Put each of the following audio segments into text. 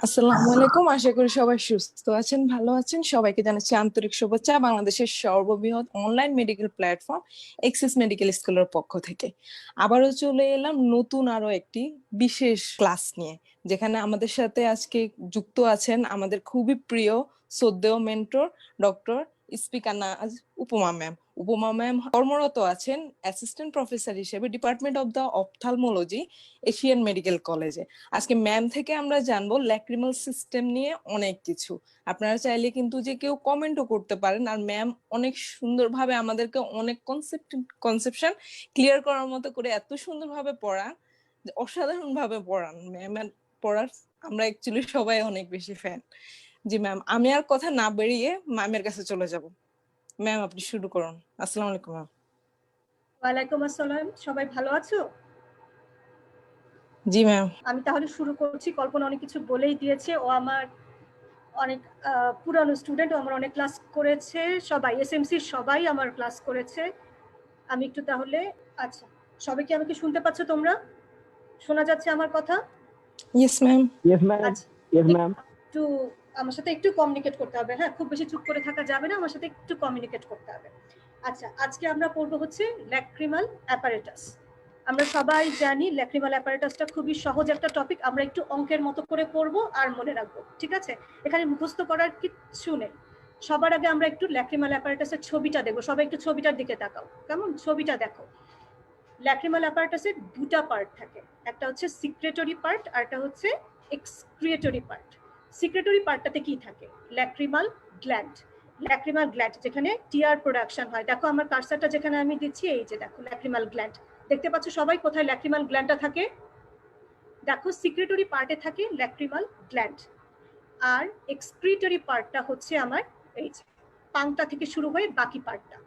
আসসালামু আলাইকুম। আশা করি সবাই সুস্থ আছেন, ভালো আছেন। সবাইকে জানাচ্ছি আন্তরিক শুভেচ্ছা বাংলাদেশের সর্ববৃহৎ online medical platform axis medical স্কুলের পক্ষ থেকে। আবারও চলে এলাম নতুন আরো একটি বিশেষ ক্লাস নিয়ে, যেখানে আমাদের সাথে আজকে যুক্ত আছেন আমাদের খুবই প্রিয় শ্রদ্ধেয় মেন্টর ডক্টর স্পিকার উপমা ম্যাম। উপমা ম্যাম কর্মরত আছেন অ্যাসিস্ট্যান্ট প্রফেসর হিসেবে department of the ophthalmology Asian medical কলেজে। আজকে ম্যাম থেকে আমরা জানবো ল্যাক্রিমাল সিস্টেম নিয়ে অনেক কিছু। আপনারা চাইলে কিন্তু যে কেউ কমেন্টও করতে পারেন, আর ম্যাম অনেক সুন্দরভাবে আমাদেরকে অনেক কনসেপশন ক্লিয়ার করার মতো করে এত সুন্দরভাবে পড়ান, অসাধারণ ভাবে পড়ান ম্যামের পড়ার। আমরা অ্যাকচুয়ালি সবাই অনেক বেশি ফ্যান। জি ম্যাম, আমি আর কথা না বেরিয়ে ম্যামের কাছে চলে যাব। ম্যাম আপনি শুরু করুন। আসসালামু আলাইকুম ম্যাম। ওয়ালাইকুম আসসালাম। সবাই ভালো আছো? জি ম্যাম। আমি তাহলে শুরু করছি। কল্পনা অনেক কিছু বলেই দিয়েছে। ও আমার অনেক পুরানো স্টুডেন্ট, ও আমার অনেক ক্লাস করেছে। সবাই এসএমসি সবাই আমার ক্লাস করেছে। আমি একটু তাহলে আচ্ছা, সবাই কি আমাকে শুনতে পাচ্ছ? তোমরা শোনা যাচ্ছে আমার কথা? Yes ma'am. Yes ma'am. আচ্ছা, ইয়েস ম্যাম। একটু আমার সাথে একটু কমিউনিকেট করতে হবে। হ্যাঁ, খুব বেশি চুপ করে থাকা যাবে না, আমার সাথে একটু কমিউনিকেট করতে হবে। আচ্ছা, আজকে আমরা পড়বো হচ্ছে ল্যাক্রিমাল অ্যাপারেটাস। আমরা সবাই জানি ল্যাক্রিমাল অ্যাপারেটাসটা খুবই সহজ একটা টপিক। আমরা একটু অঙ্কের মতো করে পড়বো আর মনে রাখবো, ঠিক আছে? এখানে মুখস্থ করার কিচ্ছু নেই। সবার আগে আমরা একটু ল্যাক্রিমাল অ্যাপারেটাসের ছবিটা দেখবো। সবাই একটু ছবিটার দিকে তাকাও। কেমন? ছবিটা দেখো। ল্যাক্রিমাল অ্যাপারেটাসের দুটা পার্ট থাকে, একটা হচ্ছে সিক্রেটরি পার্ট আর একটা হচ্ছে এক্সক্রিয়েটরি পার্ট। সিক্রেটরি পার্টটাতে কি থাকে? Lacrimal gland. ল্যাক্রিমাল গ্ল্যান্ড যেখানে টিয়ার প্রোডাকশন হয়। দেখো আমার কার্সারটা যেখানে আমি দিচ্ছি, এই যে দেখো ল্যাক্রিমাল গ্ল্যান্ড। দেখতে পাচ্ছ সবাই কোথায় ল্যাক্রিমাল গ্ল্যান্ডটা থাকে? দেখো সিক্রেটরি পার্টে থাকে ল্যাক্রিমাল গ্ল্যান্ড, আর এক্সক্রিয়েটরি পার্টটা হচ্ছে আমার এই যে পাংটা থেকে শুরু হয়ে বাকি পার্টটা।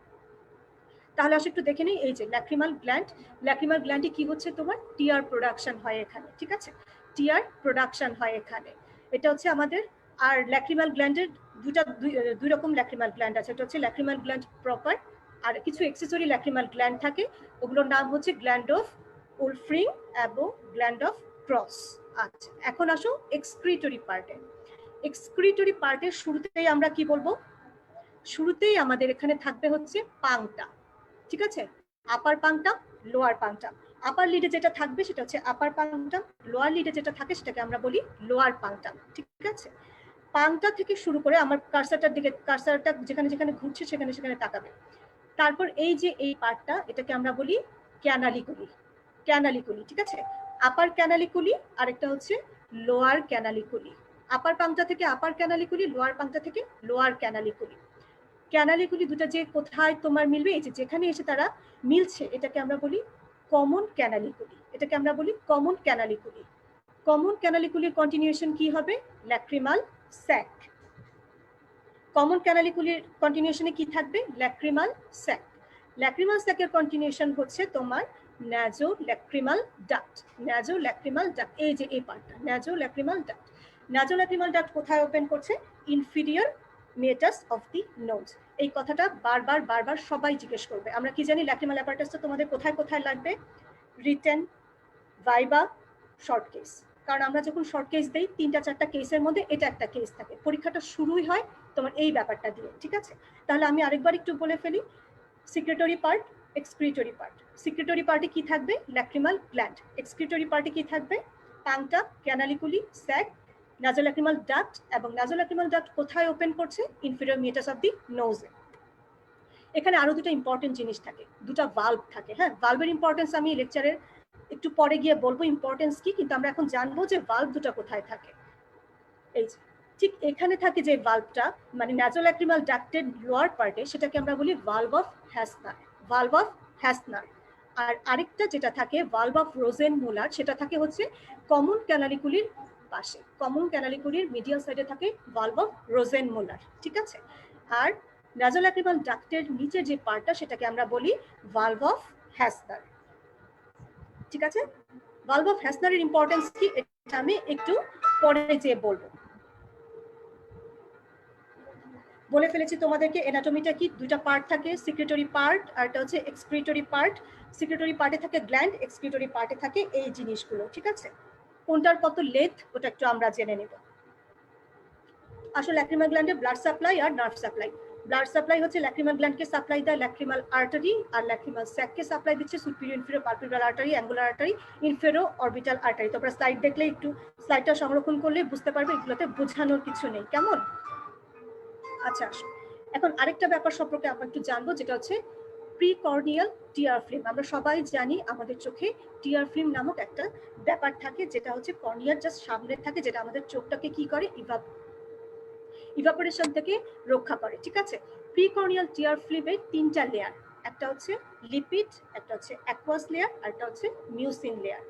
তাহলে আসলে একটু দেখে নিই। এই যে ল্যাক্রিমাল গ্ল্যান্ড, ল্যাক্রিমাল গ্ল্যান্ডে কি হচ্ছে? তোমার টিয়ার প্রোডাকশন হয় এখানে, ঠিক আছে? টিয়ার প্রোডাকশন হয় এখানে। এটা হচ্ছে আমাদের। আর ল্যাক্রিমাল গ্ল্যান্ডের দুই রকম ল্যাক্রিমাল গ্ল্যান্ড আছে। এটা হচ্ছে ল্যাক্রিমাল গ্ল্যান্ড প্রপার, আর কিছু এক্সেসরি ল্যাক্রিমাল গ্ল্যান্ড থাকে। ওগুলোর নাম হচ্ছে গ্ল্যান্ড অফ উলফ্রিং এবং গ্ল্যান্ড অফ ক্রস। আচ্ছা, এখন আসো এক্সক্রিটরি পার্টে। এক্সক্রিটরি পার্টের শুরুতেই আমরা কি বলবো? শুরুতেই আমাদের এখানে থাকবে হচ্ছে পাংটা, ঠিক আছে? আপার পাংটাম, লোয়ার পাংটাম। আপার লিডে যেটা থাকবে সেটা হচ্ছে আপার পাংটাম, লোয়ার লিডে যেটা থাকে সেটাকে আমরা বলি লোয়ার পাংটাম, ঠিক আছে? পাংটা থেকে শুরু করে আমার কার্সারটার দিকে, কার্সারটা যেখানে যেখানে ঘুরছে সেখানে সেখানে তাকাবে। তারপর এই যে এই পার্টটা, এটাকে আমরা বলি ক্যানালিকুলি। ক্যানালিকুলি, ঠিক আছে? আপার ক্যানালিকুলি, আরেকটা হচ্ছে লোয়ার ক্যানালিকুলি। আপার পাংটা থেকে আপার ক্যানালিকুলি, লোয়ার পাংটা থেকে লোয়ার ক্যানালিকুলি। ক্যানালিগুলি দুটো যে কোথায় তোমার মিলবে, এই যে যেখানে এসে তারা মিলছে, এটাকে আমরা বলি কমন ক্যানালিকুলি। এটাকে আমরা বলি কমন ক্যানালিকুলি। কমন ক্যানালিকুলির কন্টিনিউশন কি হবে? Lacrimal sac. কমন ক্যানালিকুলির কন্টিনিউশনে কি থাকবে? Lacrimal sac. ল্যাক্রিমাল স্যাকের কন্টিনিউশন হচ্ছে তোমার naso lacrimal duct. Naso lacrimal duct, এই যে এই পার্টটা naso lacrimal duct. Naso lacrimal duct কোথায় ওপেন করছে? Inferior meatus of the nose. এই কথাটা বারবার বারবার সবাই জিজ্ঞেস করবে। আমরা কি জানি? ল্যাক্রিমাল অ্যাপারেটাসটা তোমাদের কোথায় কোথায় লাগবে? Written, viva, short case. কারণ আমরা যখন শর্ট কেস দেই, 3-4টা কেসের মধ্যে এটা একটা কেস থাকে। পরীক্ষাটা শুরুই হয় তোমার এই ব্যাপারটা দিয়ে, ঠিক আছে? তাহলে আমি আরেকবার একটু বলে ফেলি। Secretory part, excretory part. Secretory পার্টে কি থাকবে? Lacrimal gland. এক্সক্রিটরি পার্টে কি থাকবে? Puncta, canaliculi, sac, nasolacrimal duct. এবং নাজোল্যাক্রিমাল ডাক্ট কোথায় ওপেন করছে? ইনফিরিয়র মেটাস অফ দি নোজে। এখানে আরো দুটো ইম্পর্টেন্ট জিনিস থাকে, দুটো ভালভ থাকে। হ্যাঁ, ভালভের ইম্পর্টেন্স আমি লেকচারের একটু পরে গিয়ে বলবো ইম্পর্টেন্স কি, কিন্তু আমরা এখন জানবো যে ভালভ দুটো কোথায় থাকে। এই যে ঠিক এখানে থাকে যে ভালভটা, মানে নাজোল্যাক্রিমাল ডাক্টের লোয়ার পার্টে, সেটাকে আমরা বলি valve of Hasner. Valve of Hasner. আর আরেকটা যেটা থাকে ভালভ অফ রোজেনমুলার, সেটা থাকে হচ্ছে কমন ক্যানালিকুলির পাশে। কমন ক্যানালিকুলির মিডিয়াল সাইডে থাকে ভালভ অফ রোজেনমুলার, ঠিক আছে? আর নাজোল্যাক্রিমাল ডাক্টের নিচে যে পার্টটা, সেটাকে আমরা বলি ভালভ অফ হ্যাসনার, ঠিক আছে? ভালভ অফ হ্যাসনারের ইম্পর্টেন্স কি, এটা আমি একটু পরে যেয়ে বলবো। বলে ফেলেছি তোমাদেরকে এনাটমিটা কি। দুইটা পার্ট থাকে, সিক্রেটরি পার্ট আর এটা হচ্ছে এক্সক্রিটরি পার্ট। সিক্রেটরি পার্টে থাকে গ্ল্যান্ড, এক্সক্রিটরি পার্টে থাকে এই জিনিসগুলো, ঠিক আছে? কোনটার কত লেন্থ ওটা একটু আমরা জেনে নেব। আসলে ল্যাক্রিমাল গ্ল্যান্ডে ব্লাড সাপ্লাই আর নার্ভ সাপ্লাই। ব্লাড সাপ্লাই হচ্ছে ল্যাক্রিমাল গ্ল্যান্ডকে সাপ্লাই দেয় ল্যাক্রিমাল আর্টারি, আর ল্যাক্রিমাল স্যাককে সাপ্লাই দিচ্ছে superior inferior palpebral artery, angular artery, infero orbital artery. তোমরা স্লাইড দেখলে একটু স্লাইডটা সংরক্ষণ করলে বুঝতে পারবে, এগুলোতে বোঝানোর কিছু নেই। কেমন? আচ্ছা, এখন আরেকটা ব্যাপার সম্পর্কে আমরা একটু জানবো, যেটা হচ্ছে প্রিকর্নিয়াল টিয়ার ফিল্ম। আমরা সবাই জানি আমাদের চোখে টিয়ার ফিল্ম নামক একটা ব্যাপার থাকে, যেটা হচ্ছে কর্নিয়ার জাস্ট সামনে থাকে, যেটা আমাদের চোখটাকে কি করে, ইভাপোরেশন থেকে রক্ষা করে। ঠিক আছে, প্রিকর্নিয়াল টিয়ার ফিল্মের তিনটা লেয়ার, একটা হচ্ছে লিপিড, একটা হচ্ছে অ্যাকুয়াস লেয়ার, আর একটা হচ্ছে মিউসিন লেয়ার।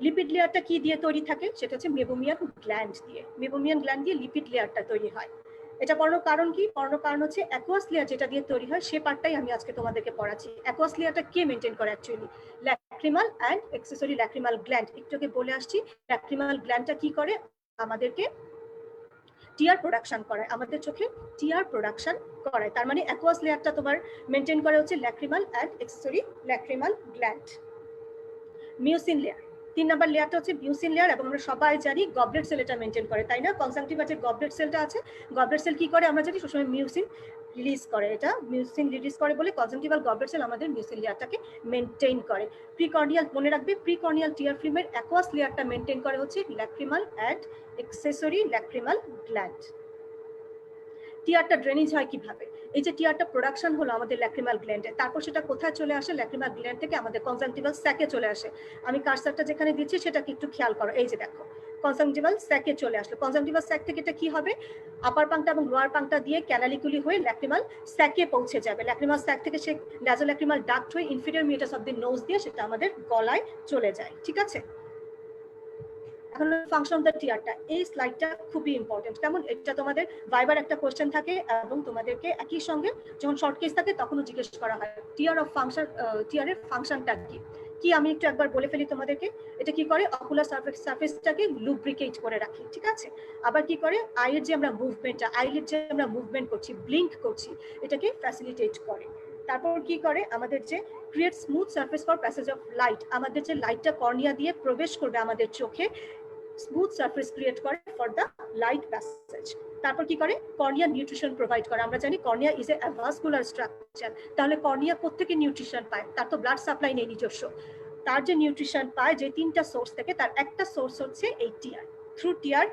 লিপিড লেয়ারটা কি দিয়ে তৈরি থাকে, সেটা হচ্ছে মেবোমিয়ান গ্ল্যান্ড দিয়ে। মেবোমিয়ান গ্ল্যান্ড দিয়ে লিপিড লেয়ারটা তৈরি হয়। এটা পড়ানোর কারণ কি? পড়ানোর কারণ হচ্ছে অ্যাকুয়াস লেয়ার যেটা দিয়ে তৈরি হয়, সে পার্টটাই আমি আজকে তোমাদেরকে পড়াচ্ছি। অ্যাকুয়াস লেয়ারটা কে মেনটেন করে actually? Lacrimal and accessory lacrimal gland. একটু আগে বলে আসছি, ল্যাক্রিমাল গ্ল্যান্ডটা কি করে, আমাদেরকে টিয়ার প্রোডাকশন করায়, আমাদের চোখে টিয়ার প্রোডাকশন করায়। তার মানে অ্যাকুয়াস লেয়ারটা তোমার মেনটেন করে হচ্ছে lacrimal and accessory lacrimal gland. Mucin layer, 3 number লেয়ারটা হচ্ছে মিউসিন লেয়ার, এবং আমরা সবাই জানি গবলেট সেল এটা মেনটেন করে, তাই না? কনজাংটিভা যে গবলেট সেলটা আছে, গবলেট সেল কি করে আমরা জানি, সবসময় মিউসিন রিলিজ করে। এটা মিউসিন রিলিজ করে বলে কনজাংটিভাল গবলেট সেল আমাদের মিউসিন লেয়ারটাকে মেনটেন করে। প্রিকর্নিয়াল, মনে রাখবে, প্রিকর্নিয়াল টিয়ার ফিল্মের অ্যাকুয়াস লেয়ারটা মেনটেন করে হচ্ছে lacrimal and accessory lacrimal gland. টিয়ারটা ড্রেনেজ হয় কিভাবে? এই যে টিয়ারটা প্রোডাকশন হলো আমাদের ল্যাক্রিমাল গ্ল্যান্ডে, তারপর সেটা কোথায় চলে আসে? ল্যাক্রিমাল গ্ল্যান্ড থেকে আমাদের কনজাংটিভাল স্যাকে চলে আসে। আমি কার্সারটা যেখানে দিচ্ছি সেটাকে একটু খেয়াল করো, এই যে দেখো কনজাংটিভাল স্যাকে চলে আসলো। কনজাংটিভাল স্যাক থেকে এটা কি হবে, আপার পাংটা এবং লোয়ার পাংটা দিয়ে ক্যানালিকুলি হয়ে ল্যাক্রিমাল স্যাকে পৌঁছে যাবে। ল্যাক্রিমাল স্যাক থেকে সে ন্যাজোল্যাক্রিমাল ডাক্ট হয়ে ইনফিরিয়র মিউটাস অফ দি নোজ দিয়ে সেটা আমাদের গলায় চলে যায়। ঠিক আছে, এখন ফাংশন অফ দ্য টিয়ারটা, এই স্লাইডটা খুবই ইম্পর্টেন্ট। কেমন? এটা তোমাদের ভাইবার একটা কোশ্চেন থাকে, এবং তোমাদেরকে একই সঙ্গে যখন শর্ট কেস থাকে তখনও জিজ্ঞেস করা হয় টিয়ার অফ ফাংশন, টিয়ারের ফাংশনটা কি কি আমি একটু একবার বলে ফেলি তোমাদেরকে। এটা কি করে, অকুলার সারফেসটাকে লুব্রিকেট করে রাখে। ঠিক আছে, আবার কি করে, আইয়ের যে আমরা মুভমেন্টটা, আইলিড যে আমরা মুভমেন্ট করছি, ব্লিঙ্ক করছি, এটাকে ফ্যাসিলিটেট করে। তারপর কি করে, আমাদের যে create smooth surface for passage of light, আমাদের যে লাইটটা কর্নিয়া দিয়ে প্রবেশ করবে আমাদের চোখে, স্মুথ সারফেস ক্রিয়েট করে ফর দ্য লাইট প্যাসেজ। তারপর কি করে, কর্নিয়া নিউট্রিশন প্রোভাইড করে। আমরা জানি cornea is a vascular structure, তাহলে কর্নিয়া কোত্থেকে নিউট্রিশন পায়? তার তো ব্লাড সাপ্লাই নেই নিজস্ব, তার যে নিউট্রিশন পায় যে 3টা সোর্স থেকে, তার একটা সোর্স হচ্ছে এই টিয়ার। থ্রু টিয়ার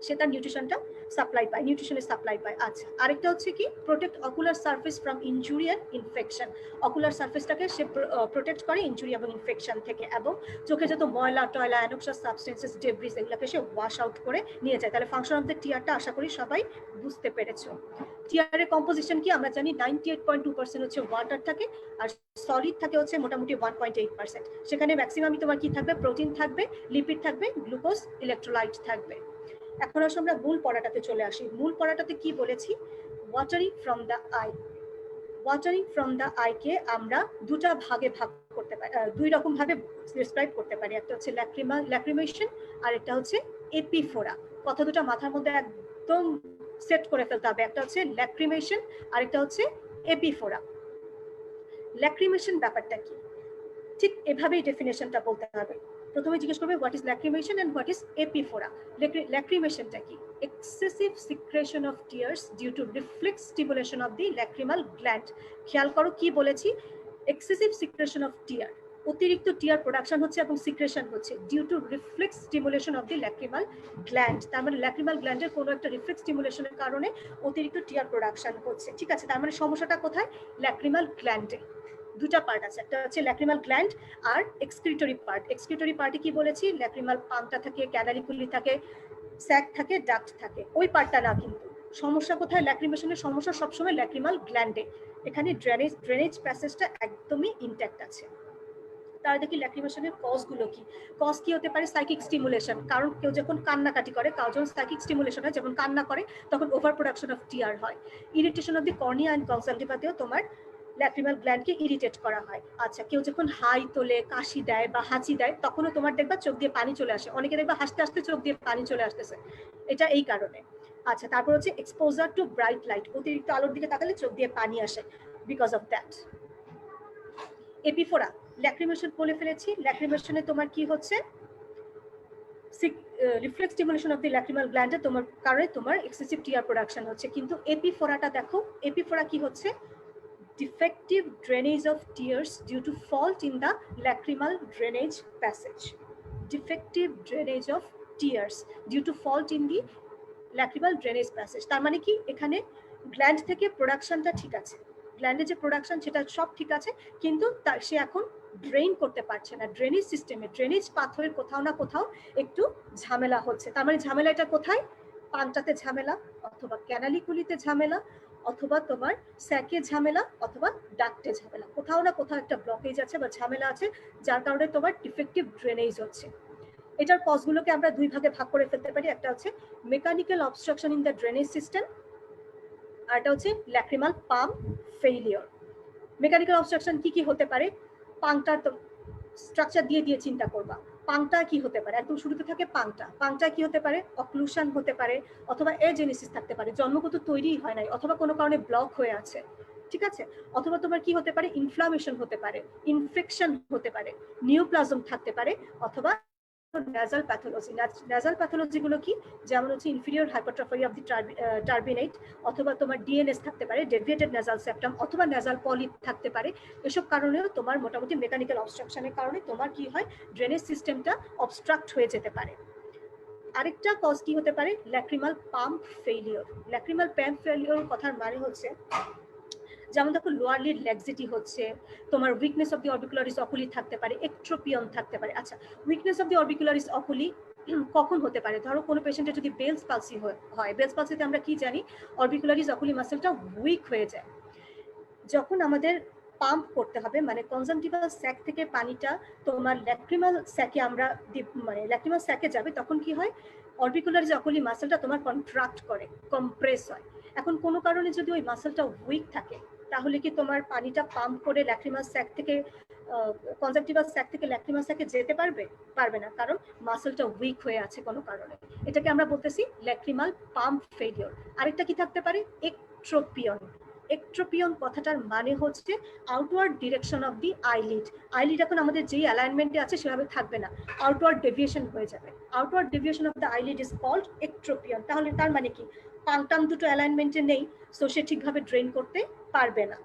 সে তার নিউট্রিশনটা সাপ্লাই পায়, নিউট্রিশনের সাপ্লাই পায়। আচ্ছা, আরেকটা হচ্ছে কি, protect ocular surface from injury and infection. Ocular সারফেসটাকে সে প্রোটেক্ট করে ইনজুরি এবং ইনফেকশন থেকে, এবং চোখে যত ময়লা টয়লা অ্যানোক্সাস সাবস্টেন্সেস ডেব্রিস এগুলোকে সে ওয়াশ আউট করে নিয়ে যায়। তাহলে ফাংশন অফ দ্য টিয়ারটা আশা করি সবাই বুঝতে পেরেছো। টিয়ারের কম্পোজিশন কি আমরা জানি, 98.2% হচ্ছে ওয়াটার থাকে, আর সলিড থাকে হচ্ছে মোটামুটি 1.8%। সেখানে ম্যাক্সিমামই তোমার কি থাকবে, প্রোটিন থাকবে, লিপিড থাকবে, গ্লুকোজ, ইলেকট্রোলাইট থাকবে। এখন আসলে আমরা মূল পড়াটাতে চলে আসি। মূল পড়াটাতে কি বলেছি, watering from the I. Watering from the আইকে আমরা দুটা ভাগে ভাগ করতে পারি, 2 রকম ভাবে ডিসক্রাইব করতে পারি। একটা হচ্ছে ল্যাক্রিমেশন, আর একটা হচ্ছে এপিফোরা। কথা দুটো মাথার মধ্যে একদম সেট করে ফেলতে হবে। একটা হচ্ছে ল্যাক্রিমেশন, আর একটা হচ্ছে এপিফোরা। ল্যাক্রিমেশন ব্যাপারটা কি, ঠিক এভাবেই ডেফিনেশনটা বলতে হবে। প্রথমে জিজ্ঞেস করবে what is lacrimation and what is epiphora. ল্যাক্রিমেশনটা কি, excessive secretion of tears due to reflex stimulation of the lacrimal gland. খেয়াল করো কি বলেছি, এক্সেসিভ সিক্রেশন অফ টিয়ার, অতিরিক্ত টিয়ার প্রোডাকশন হচ্ছে এবং সিক্রেশন হচ্ছে due to reflex stimulation of the lacrimal gland. তার মানে ল্যাক্রিমাল গ্ল্যান্ডের কোনো একটা রিফ্লেক্স স্টিমুলেশনের কারণে অতিরিক্ত টিয়ার প্রোডাকশন হচ্ছে। ঠিক আছে, তার মানে সমস্যাটা কোথায়, ল্যাক্রিমাল গ্ল্যান্ডে। দুটা পার্ট আছে, একটা হচ্ছে ল্যাক্রিমাল গ্ল্যান্ড আর এক্সক্রিটরি পার্ট। এক্সক্রিটরি পার্টে কি বলেছি, ল্যাক্রিমাল পাংটা থাকে, ক্যানালিকুলি থাকে, স্যাক থাকে, ডাক্ট থাকে, ওই পার্টটা না। কিন্তু সমস্যা কোথায়, ল্যাক্রিমেশনের সমস্যা সবসময় ল্যাক্রিমাল গ্ল্যান্ডে। এখানে ড্রেনেজ প্যাসেজটা একদমই ইনট্যাক্ট আছে। তাহলে দেখি ল্যাক্রিমেশনের কজগুলো কি। কজ কি হতে পারে, সাইকিক স্টিমুলেশন, কারণ কেউ যখন কান্নাকাটি করে, কারো যখন সাইকিক স্টিমুলেশন হয়, যখন কান্না করে তখন ওভার প্রোডাকশন অফ টিয়ার হয়। Irritation of the cornea and কনজাংটিভাতেও তোমার ল্যাক্রিমাল গ্ল্যান্ডকে ইরিটেট করা হয়। আচ্ছা, কেউ যখন হাই তোলে, কাশি দেয় বা হাঁচি দেয়, তখনও তোমার দেখবা চোখ দিয়ে পানি চলে আসে। অনেকে দেখবা হাসতে হাসতে চোখ দিয়ে পানি চলে আসতেছে, এটা এই কারণে। আচ্ছা, তারপর হচ্ছে এক্সপোজার টু ব্রাইট লাইট, অতিরিক্ত আলোর দিকে তাকালে চোখ দিয়ে পানি আসে, because of that. Epiphora, lacrimation বলে ফেলেছি। ল্যাক্রিমেশনে তোমার কি হচ্ছে, reflex stimulation of the lacrimal গ্ল্যান্ডে তোমার কারণে তোমার এক্সেসিভ টিয়ার প্রোডাকশন হচ্ছে। কিন্তু এপিফোরাটা দেখো, এপিফোরা কি হচ্ছে? defective drainage of tears due to fault in the lacrimal drainage passage. Defective drainage of tears due to fault in the lacrimal drainage passage. তার মানে কি এখানে গ্ল্যান্ড থেকে প্রোডাকশনটা ঠিক আছে, গ্ল্যান্ডে যে প্রোডাকশন সেটা সব ঠিক আছে, কিন্তু সে এখন ড্রেন করতে পারছে না। ড্রেনেজ সিস্টেমে, ড্রেনেজ পাথওয়ের কোথাও না কোথাও একটু ঝামেলা হচ্ছে। তার মানে ঝামেলাটা কোথায়? পাংটাতে ঝামেলা, অথবা ক্যানালিকুলিতে ঝামেলা, অথবা তোমার স্যাকে ঝামেলা, অথবা ডাক্টে ঝামেলা। কোথাও না কোথাও একটা ব্লকেজ আছে বা ঝামেলা আছে, যার কারণে তোমার ডিফেক্টিভ ড্রেনেজ হচ্ছে। এটার কজগুলোকে আমরা দুই ভাগে ভাগ করে ফেলতে পারি। একটা হচ্ছে mechanical obstruction in the drainage system, আর একটা হচ্ছে lacrimal pump failure. Mechanical obstruction কি কি হতে পারে? পাংটার তো স্ট্রাকচার দিয়ে দিয়ে চিন্তা করবা। পাংটা কি হতে পারে? একদম শুরুতে থাকে পাংটা। পাংটা কি হতে পারে? অক্লুশন হতে পারে, অথবা এজেনেসিস থাকতে পারে, জন্মগত তৈরি হয় নাই, অথবা কোনো কারণে ব্লক হয়ে আছে, ঠিক আছে? অথবা তোমার কি হতে পারে? ইনফ্লামেশন হতে পারে, ইনফেকশন হতে পারে, নিউপ্লাজম থাকতে পারে, অথবা nasal pathology. Nasal pathology গুলো কি? যেমন হচ্ছে inferior hypertrophy of the turbinate, অথবা তোমার ডিএনএস থাকতে পারে, deviated nasal septum, অথবা nasal polyp থাকতে পারে। এসব কারণেও তোমার মোটামুটি মেকানিক্যাল অবস্ট্রাকশনের কারণে তোমার কি হয়? ড্রেনেজ সিস্টেমটা অবস্ট্রাক্ট হয়ে যেতে পারে। আরেকটা কজ কি হতে পারে? Lacrimal pump failure. Lacrimal pump failure কথার মানে হচ্ছে, যেমন দেখো লোয়ার লিড ল্যাক্সিটি হচ্ছে, তোমার উইকনেস অফ দি অরবিকুলারিস অকুলি থাকতে পারে, একট্রোপিয়ন থাকতে পারে। আচ্ছা, উইকনেস অফ দি অরবিকুলারিস অকুলি কখন হতে পারে? ধরো কোনো পেশেন্টের যদি বেলস পালসি হয়, বেলস পালসিতে আমরা কি জানি? অরবিকুলারিস অকুলি মাসেলটা উইক হয়ে যায়। যখন আমাদের পাম্প করতে হবে, মানে কনজাংটিভাল স্যাক থেকে পানিটা তোমার ল্যাক্রিমাল স্যাকে আমরা মানে ল্যাক্রিমাল স্যাকে যাবে, তখন কি হয়? অরবিকুলারিস অকুলি মাসেলটা তোমার কন্ট্রাক্ট করে, কম্প্রেস হয়। এখন কোনো কারণে যদি ওই মাসেলটা উইক থাকে, তাহলে কি তোমার পানিটা পাম্প করে ল্যাক্রিমাল স্যাক থেকে কনজাংটিভাল স্যাক থেকে ল্যাক্রিমাল স্যাকে যেতে পারবে? পারবে না, কারণ মাসেলটা উইক হয়ে আছে কোনো কারণে। এটাকে আমরা বলতেছি ল্যাক্রিমাল পাম্প ফেইলিওর। আরেকটা কি থাকতে পারে? একট্রোপিয়ন। একট্রোপিয়ন কথাটার মানে হচ্ছে outward direction of the eyelid. Eyelid এখন আমাদের যেই অ্যালাইনমেন্টে আছে সেভাবে থাকবে না, আউটওয়ার্ড ডেভিয়েশন হয়ে যাবে। Outward deviation of the eyelid is called ectropion. তাহলে তার মানে কি? পাংটাম দুটো অ্যালাইনমেন্টে নেই, সো সে ঠিকভাবে ড্রেন করতে পারবে না।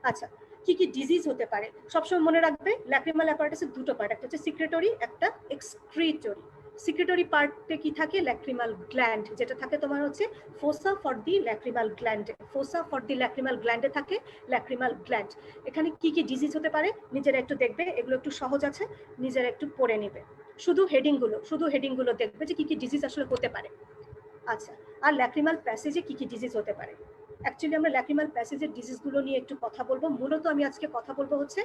আচ্ছা, কি কি ডিজিজ হতে পারে? সবসময় মনে রাখবে ল্যাক্রিমাল অ্যাপারেটাসের দুটো পার্ট, একটা হচ্ছে সিক্রেটরি, একটা এক্সক্রিটরি। সিক্রেটরি পার্টে কি থাকে? ল্যাক্রিমাল গ্ল্যান্ড, যেটা থাকে তোমার হচ্ছে ফোসা ফর দি ল্যাক্রিমাল গ্ল্যান্ডে। ফোসা ফর দি ল্যাক্রিমাল গ্ল্যান্ডে থাকে ল্যাক্রিমাল গ্ল্যান্ড। এখানে কি কি ডিজিজ হতে পারে নিজেরা একটু দেখবে, এগুলো একটু সহজ আছে, নিজেরা একটু পড়ে নেবে। শুধু হেডিংগুলো দেখবে যে কি কি ডিজিজ আসলে হতে পারে। আচ্ছা, আর ল্যাক্রিমাল প্যাসেজে কি কি ডিজিজ হতে পারে? অ্যাকচুয়ালি আমরা ল্যাক্রিমাল প্যাসেজের ডিজিজগুলো নিয়ে একটু কথা বলবো। মূলত আমি আজকে কথা বলবো হচ্ছে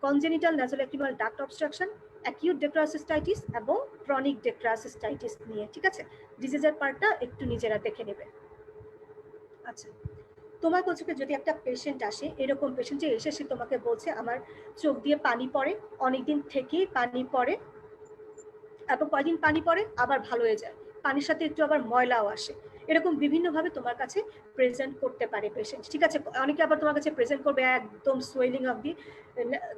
congenital nasolacrimal duct obstruction, acute ডেক্রাসিস্টাইটিস এবং ক্রনিক ডেক্রাসিস্টাইটিস নিয়ে, ঠিক আছে? ডিজিজের পার্টটা একটু নিজেরা দেখে নেবে। আচ্ছা, তোমার কাছে যদি একটা পেশেন্ট আসে, এরকম পেশেন্ট যে এসে সে তোমাকে বলছে আমার চোখ দিয়ে পানি পড়ে, অনেকদিন থেকেই পানি পড়ে, এবং কয়দিন পানি পড়ে আবার ভালো হয়ে যায়, পানির সাথে একটু আবার ময়লাও আসে, এরকম বিভিন্নভাবে তোমার কাছে প্রেজেন্ট করতে পারে পেশেন্ট, ঠিক আছে? অনেকে আবার তোমার কাছে প্রেজেন্ট করবে একদম সোয়েলিং অফ দি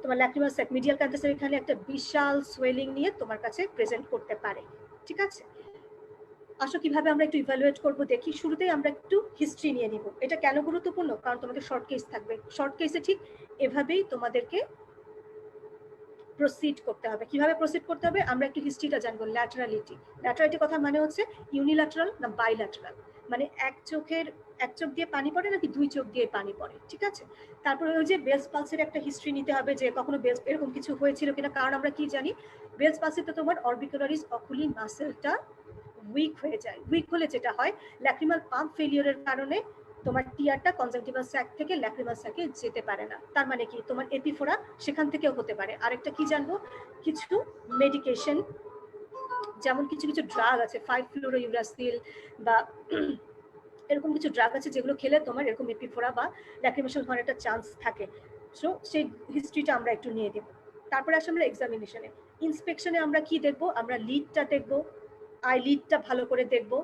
তোমার ল্যাক্রিমাল স্যাক, মিডিয়াল ক্যান্থাসের এখানে একটা বিশাল সোয়েলিং নিয়ে তোমার কাছে প্রেজেন্ট করতে পারে, ঠিক আছে? আসো কিভাবে আমরা একটু ইভ্যালুয়েট করবো দেখি। শুরুতেই আমরা একটু হিস্ট্রি নিয়ে নিব। এটা কেন গুরুত্বপূর্ণ? কারণ তোমাকে শর্ট কেস থাকবে, শর্ট কেসে ঠিক এভাবেই তোমাদেরকে প্রসিড করতে হবে। কিভাবে প্রসিড করতে হবে? আমরা একটু হিস্ট্রিটা জানবো। ল্যাটারালিটি, ল্যাটারালিটি কথা মানে হচ্ছে ইউনিল্যাটারাল না বাইল্যাটারাল, মানে এক চোখ দিয়ে পানি পড়ে নাকি দুই চোখ দিয়ে পানি পড়ে, ঠিক আছে? তারপরে ওই যে বেলস পালসের একটা হিস্ট্রি নিতে হবে, যে কখনো বেলস এরকম কিছু হয়েছিল কিনা। কারণ আমরা কি জানি, বেলস পালসিতে তোমার অরবিকুলারিস অকুলি মাসেলটা উইক হয়ে যায়। উইক হলে যেটা হয়, ল্যাক্রিমাল পাম্প ফেলিওরের কারণে তোমার টিয়ারটা কনজাংটিভাল স্যাক থেকে ল্যাক্রিমাল স্যাকে যেতে পারে না। তার মানে কি তোমার এপিফোরা সেখান থেকেও হতে পারে। আরেকটা কি জানবো, কিছু মেডিকেশন, যেমন কিছু কিছু ড্রাগ আছে, 5-ফ্লুরোইউরাসিল বা এরকম কিছু ড্রাগ আছে যেগুলো খেলে তোমার এরকম এপিফোরা বা ল্যাক্রিমেশন হওয়ার একটা চান্স থাকে। সো সেই হিস্ট্রিটা আমরা একটু নিয়ে দেব। তারপরে আসলে আমরা এক্সামিনেশনে, ইন্সপেকশনে আমরা কি দেখবো? আমরা লিডটা দেখবো, আই লিডটা ভালো করে দেখবো,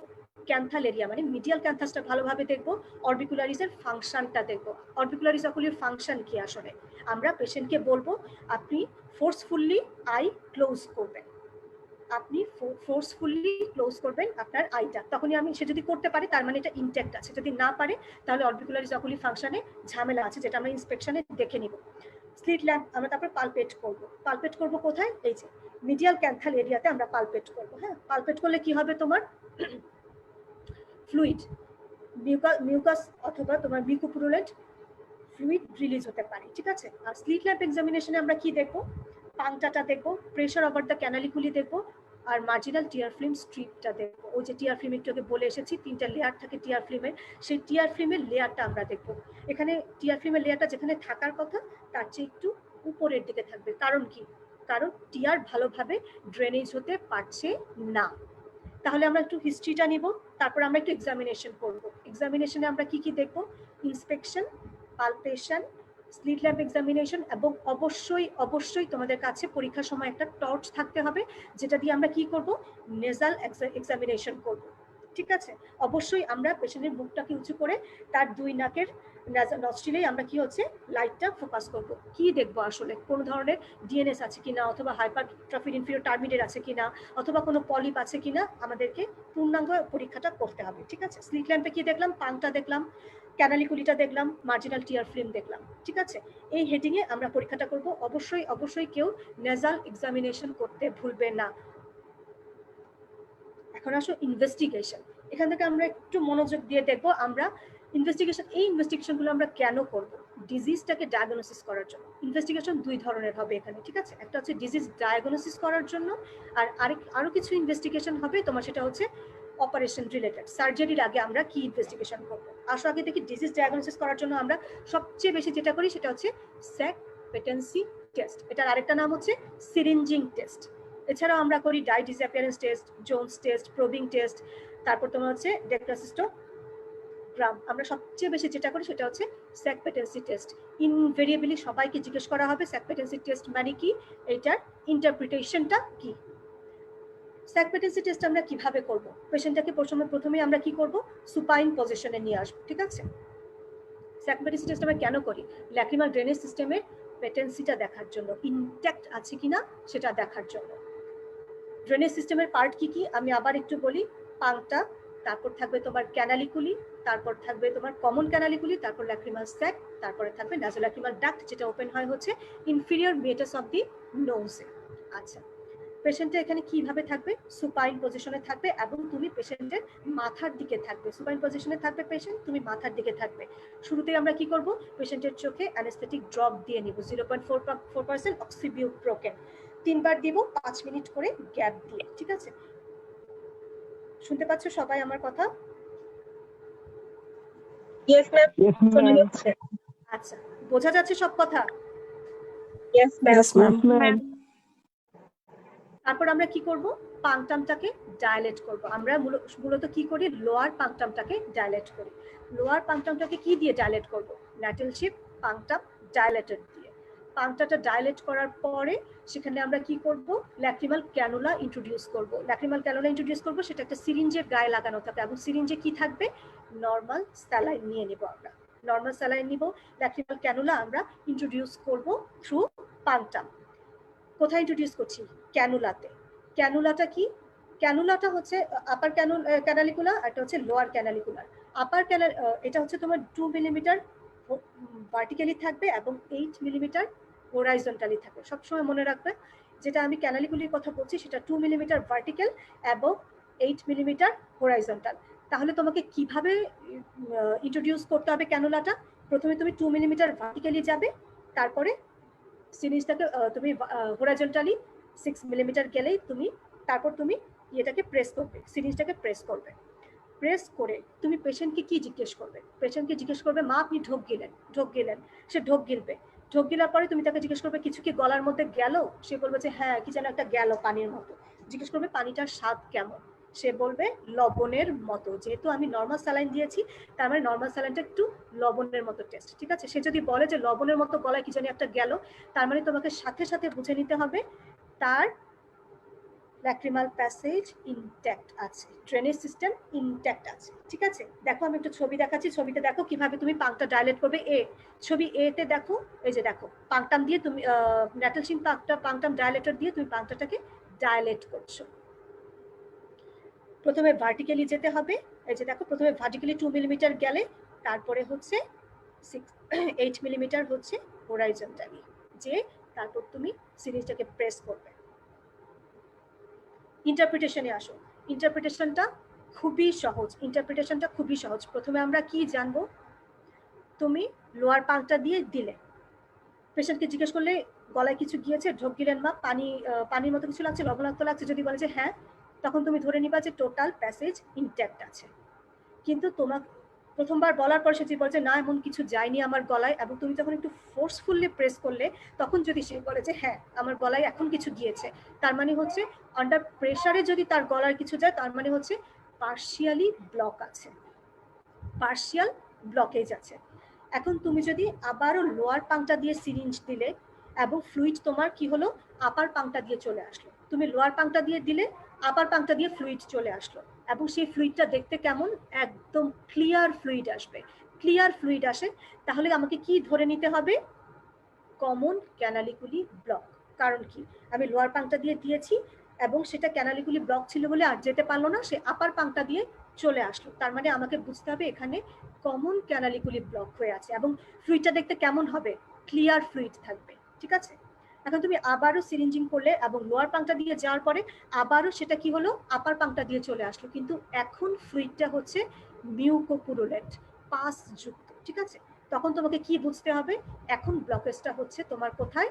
ক্যান্থাল এরিয়া মানে মিডিয়াল ক্যান্থাসটা ভালোভাবে দেখবো, অরবিকুলারিসের ফাংশনটা দেখবো। অরবিকুলারিস অকুলির ফাংশন কি আসলে? আমরা পেশেন্টকে বলবো আপনি ফোর্সফুলি আই ক্লোজ করবেন, আপনি ফোর্সফুলি ক্লোজ করবেন আপনার আইটা, তখনই সে যদি করতে পারে তার মানে এটা ইনট্যাক্ট আছে, যদি না পারে তাহলে অরবিকুলারিস অকুলি ফাংশনে ঝামেলা আছে, যেটা আমরা ইন্সপেকশনে দেখে নিব। স্লিট ল্যাম্প আমরা তারপর পালপেট করব কোথায়, এই যে মিডিয়াল ক্যান্থাল এরিয়াতে আমরা পালপেট করব। হ্যাঁ, পালপেট করলে কি হবে, তোমার ফ্লুইড মিউকাস অথবা তোমার মিউকোপুরুলেন্ট ফ্লুইড রিলিজ হতে পারে, ঠিক আছে। আর স্লিট ল্যাম্প এক্সামিনেশনে আমরা কি দেখবো, পাংটাটা দেখবো, প্রেশার ওভার দ্য ক্যানালিকুলি দেখবো, আর মার্জিনাল টিয়ার ফিল্ম স্ট্রিপটা দেখবো। ওই যে টিয়ার ফিল্ম একটু আগে বলে এসেছি 3টা লেয়ার থাকে টিয়ার ফিল্মের, সেই টিয়ার ফিল্মের লেয়ারটা আমরা দেখবো। এখানে টিয়ার ফিল্মের লেয়ারটা যেখানে থাকার কথা তার চেয়ে একটু উপরের দিকে থাকবে, কারণ কি, কারণ টিয়ার ভালোভাবে ড্রেনেজ হতে পারছে না। তাহলে আমরা একটু হিস্ট্রিটা নিব, তারপর আমরা একটু এক্সামিনেশন করব। এক্সামিনেশনে আমরা কি কি দেখব, inspection, palpation, slit lamp examination, এবং অবশ্যই তোমাদের কাছে পরীক্ষার সময় একটা টর্চ থাকতে হবে, যেটা দিয়ে আমরা কি করব, নেজাল এক্সামিনেশন করব, ঠিক আছে। অবশ্যই আমরা পেশেন্টের মুখটাকে উঁচু করে তার 2 নাকের নস্ট্রিলেই আমরা কি হচ্ছে লাইটটা ফোকাস করব। কি দেখবো আসলে, কোন ধরনের ডিএনএস আছে কিনা, অথবা হাইপারট্রফিড ইনফিরিয়র টার্মিনেট আছে কিনা, অথবা কোনো পলিপ আছে কিনা, আমাদেরকে পূর্ণাঙ্গ পরীক্ষাটা করতে হবে, ঠিক আছে। স্লিট ল্যাম্পে কি দেখলাম, পাংটা দেখলাম, ক্যানালিকুলিটা দেখলাম, মার্জিনাল টিয়ার ফিল্ম দেখলাম, ঠিক আছে। এই হেডিংয়ে আমরা পরীক্ষাটা করব। অবশ্যই কেউ নেজাল এক্সামিনেশন করতে ভুলবে না। এখন আসো ইনভেস্টিগেশন। এখান থেকে আমরা একটু মনোযোগ দিয়ে দেখবো আমরা ইনভেস্টিগেশন। এই ইনভেস্টিগেশনগুলো আমরা কেন করব, ডিজিজটাকে ডায়াগনোসিস করার জন্য। ইনভেস্টিগেশন 2 ধরনের হবে এখানে, ঠিক আছে। একটা হচ্ছে ডিজিজ ডায়াগনোসিস করার জন্য, আর আরো কিছু ইনভেস্টিগেশন হবে তোমার, সেটা হচ্ছে অপারেশন রিলেটেড, সার্জারির আগে আমরা কি ইনভেস্টিগেশন করব। আসো আগে দেখি ডিজিজ ডায়াগনোসিস করার জন্য আমরা সবচেয়ে বেশি যেটা করি সেটা হচ্ছে স্যাক পেটেন্সি টেস্ট, এটার আরেকটা নাম হচ্ছে সিরিঞ্জিং টেস্ট। এছাড়াও আমরা করি dye disappearance test, Jones test, probing test, তারপর তোমার হচ্ছে ডেক্টাসিস্টোগ্রাম। আমরা সবচেয়ে বেশি যেটা করি সেটা হচ্ছে স্যাক পেটেন্সি টেস্ট। ইনভেরিয়েবলি সবাইকে জিজ্ঞেস করা হবে স্যাক পেটেন্সি টেস্ট মানে কি, এটার ইন্টারপ্রিটেশনটা কি। স্যাক পেটেন্সি টেস্ট আমরা কিভাবে করব, পেশেন্টটাকে প্রথমে আমরা কি করব, সুপাইন পজিশনে নিয়ে আসবো, ঠিক আছে। স্যাক পেটেন্সি টেস্ট আমরা কেন করি, ল্যাক্রিমাল ড্রেনেজ সিস্টেমের পেটেন্সিটা দেখার জন্য, ইনট্যাক্ট আছে কিনা সেটা দেখার জন্য। ড্রেনেজ সিস্টেমের পার্ট কি কি আমি আবার একটু বলি, পাংটা, তারপর থাকবে তোমার ক্যানালিকুলি, তারপর থাকবে তোমার কমন ক্যানালিকুলি, তারপর ল্যাক্রিমাল স্যাক, তারপরে থাকবে নাসোল্যাক্রিমাল ডাক্ট, যেটা ওপেন হয় হচ্ছে ইনফিরিয়র মেটাস অফ দি নোজে। আচ্ছা, পেশেন্টটা এখানে কিভাবে থাকবে, সুপাইন পজিশনে থাকবে, এবং তুমি পেশেন্টের মাথার দিকে থাকবে। সুপাইন পজিশনে থাকবে পেশেন্ট, তুমি মাথার দিকে থাকবে। শুরুতেই আমরা কি করব, পেশেন্টের চোখে অ্যানেস্থেটিক ড্রপ দিয়ে নিব 0.4% অক্সিবিউপ্রোকেন, 3 বার দিব 5 মিনিট করে গ্যাপ দিয়ে, ঠিক আছে। শুনতে পাচ্ছ সবাই আমার কথা? Yes, ma'am. শোনা যাচ্ছে। আচ্ছা, বোঝা যাচ্ছে সব কথা? Yes, ma'am. Yes, ma'am. তারপর আমরা কি করব, পাংটামটাকে ডায়ালেট করব। আমরা মূলত কি করি, লোয়ার পাংটামটাকে ডায়ালেট করি। লোয়ার পাংটামটাকে কি দিয়ে ডায়ালেট করব, ন্যাটেলশিপ পাংটাম ডায়ালেটর দিয়ে। পাংটাটা ডায়ালেট করার পরে সেখানে আমরা কি করব, ল্যাক্রিমাল ক্যানুলা ইন্ট্রোডিউস করব। ল্যাক্রিমাল ক্যানুলা ইন্ট্রোডিউস করব, সেটা একটা সিরিঞ্জের গায়ে লাগানো থাকবে, এবং সিরিঞ্জে কি থাকবে, নর্মাল স্যালাইন নিয়ে নিব আমরা। নর্মাল স্যালাইন নিব, ল্যাক্রিমাল ক্যানুলা আমরা ইন্ট্রোডিউস করব থ্রু পাংটাম। কোথায় ইন্ট্রোডিউস করছি, ক্যানুলাতে। ক্যানুলাটা কি, ক্যানুলাটা হচ্ছে আপার ক্যানালিকুলা, একটা হচ্ছে লোয়ার ক্যানালিকুলার। আপার এটা হচ্ছে তোমার 2 মিলিমিটার ভার্টিক্যালি থাকবে এবং 8 মিলিমিটার হরাইজন্টালি থাকবে। সবসময় মনে রাখবে, যেটা আমি ক্যানালিকুলির কথা বলছি সেটা 2 মিলিমিটার ভার্টিক্যাল এবং 8 মিলিমিটার হরাইজন্টাল। তাহলে তোমাকে কিভাবে ইন্ট্রোডিউস করতে হবে ক্যানুলাটা, প্রথমে তুমি 2 মিলিমিটার ভার্টিক্যালি যাবে, তারপরে সিরিজটাকে তুমি হরাইজন্টালি 6 মিলিমিটার গেলেই তুমি, তারপর তুমি এটাকে প্রেস করবে, সিরিজটাকে প্রেস করবে। প্রেস করে তুমি পেশেন্টকে কি জিজ্ঞেস করবে, পেশেন্টকে জিজ্ঞেস করবে মা আপনি ঢোক গিলেন, সে ঢোক গিলবে। ঢোক গিলার পরে তুমি তাকে জিজ্ঞেস করবে কিছু কি গলার মধ্যে গেল, সে বলবে যে হ্যাঁ কি যেন একটা গেল পানির মতো। জিজ্ঞেস করবে পানিটার স্বাদ কেমন, সে বলবে লবণের মতো। যেহেতু আমি নর্মাল স্যালাইন দিয়েছি, তার মানে নর্মাল স্যালাইনটা একটু লবণের মতো টেস্ট, ঠিক আছে। সে যদি বলে যে লবণের মতো গলায় কি জানি একটা গেল, তার মানে তোমাকে সাথে সাথে বুঝে নিতে হবে তার ল্যাক্রিমাল প্যাসেজ ইনট্যাক্ট আছে, ড্রেনেজ সিস্টেম ইনট্যাক্ট আছে, ঠিক আছে। দেখো আমি একটু ছবি দেখাচ্ছি, ছবিতে দেখো কিভাবে তুমি পাংটা ডায়ালেট করবে। ছবি এ তে দেখো, এই যে দেখো পাংটাম দিয়ে তুমি ন্যাটেলশিন পাংটাম ডায়ালেটর দিয়ে তুমি পাংটাটাকে ডায়ালেট করছো, প্রথমে ভার্টিক্যালি যেতে হবে, এই যে দেখো প্রথমে ভার্টিক্যালি 2 মিলিমিটার গেলে তারপরে হচ্ছে 8 মিলিমিটার হচ্ছে হরাইজন্টালি, যে তারপর তুমি সিরিঞ্জটাকে প্রেস করবে। ইন্টারপ্রিটেশনে আসো। ইন্টারপ্রিটেশনটা খুবই সহজ। প্রথমে আমরা কি জানবো, তুমি লোয়ার পাংটা দিয়ে দিলে, পেশেন্টকে জিজ্ঞেস করলে গলায় কিছু গিয়েছে, ঢোক গিলেন মা, পানির মতো কিছু লাগছে, লবণাক্ত লাগছে, যদি বলে যে হ্যাঁ, তখন তুমি ধরে নিবা যে টোটাল প্যাসেজ ইনট্যাক্ট আছে। কিন্তু তোমার প্রথমবার বলার পর সে যদি বলে যে না এমন কিছু যায়নি আমার গলায়, এবং তুমি যখন একটু ফোর্সফুলি প্রেস করলে তখন যদি সে বলে যে হ্যাঁ আমার গলায় এখন কিছু গিয়েছে, তার মানে হচ্ছে আন্ডার প্রেসারে যদি তার গলার কিছু যায় তার মানে হচ্ছে পার্শিয়ালি ব্লক আছে, পার্শিয়াল ব্লকেজ আছে। এখন তুমি যদি আবারও লোয়ার পাংটা দিয়ে সিরিঞ্জ দিলে এবং ফ্লুইড তোমার কি হলো আপার পাংটা দিয়ে চলে আসলো, তুমি লোয়ার পাংটা দিয়ে দিলে আপার পাংটা দিয়ে ফ্লুইড চলে আসলো, এবং সেই ফ্লুইডটা দেখতে কেমন, একদম ক্লিয়ার ফ্লুইড আসবে। ক্লিয়ার ফ্লুইড আসে তাহলে আমাকে কি ধরে নিতে হবে, কমন ক্যানালিকুলি ব্লক। কারণ কি, আমি লোয়ার পাংটা দিয়ে দিয়েছি এবং সেটা ক্যানালিকুলি ব্লক ছিল বলে আর যেতে পারলো না, সে আপার পাংটা দিয়ে চলে আসলো, তার মানে আমাকে বুঝতে হবে এখানে কমন ক্যানালিকুলি ব্লক হয়ে আছে, এবং ফ্লুইডটা দেখতে কেমন হবে, ক্লিয়ার ফ্লুইড থাকবে। ঠিক আছে, এখন তুমি আবারও সিরিঞ্জিং করলে এবং লোয়ার পাংটা দিয়ে যাওয়ার পরে আবারও সেটা কি হলো আপার পাংটা দিয়ে চলে আসলো, কিন্তু এখন ফ্লুইডটা হচ্ছে মিউকোপুরুলেন্ট, পাস যুক্ত। ঠিক আছে, তখন তোমাকে কি বুঝতে হবে, এখন ব্লকেজটা হচ্ছে তোমার কোথায়,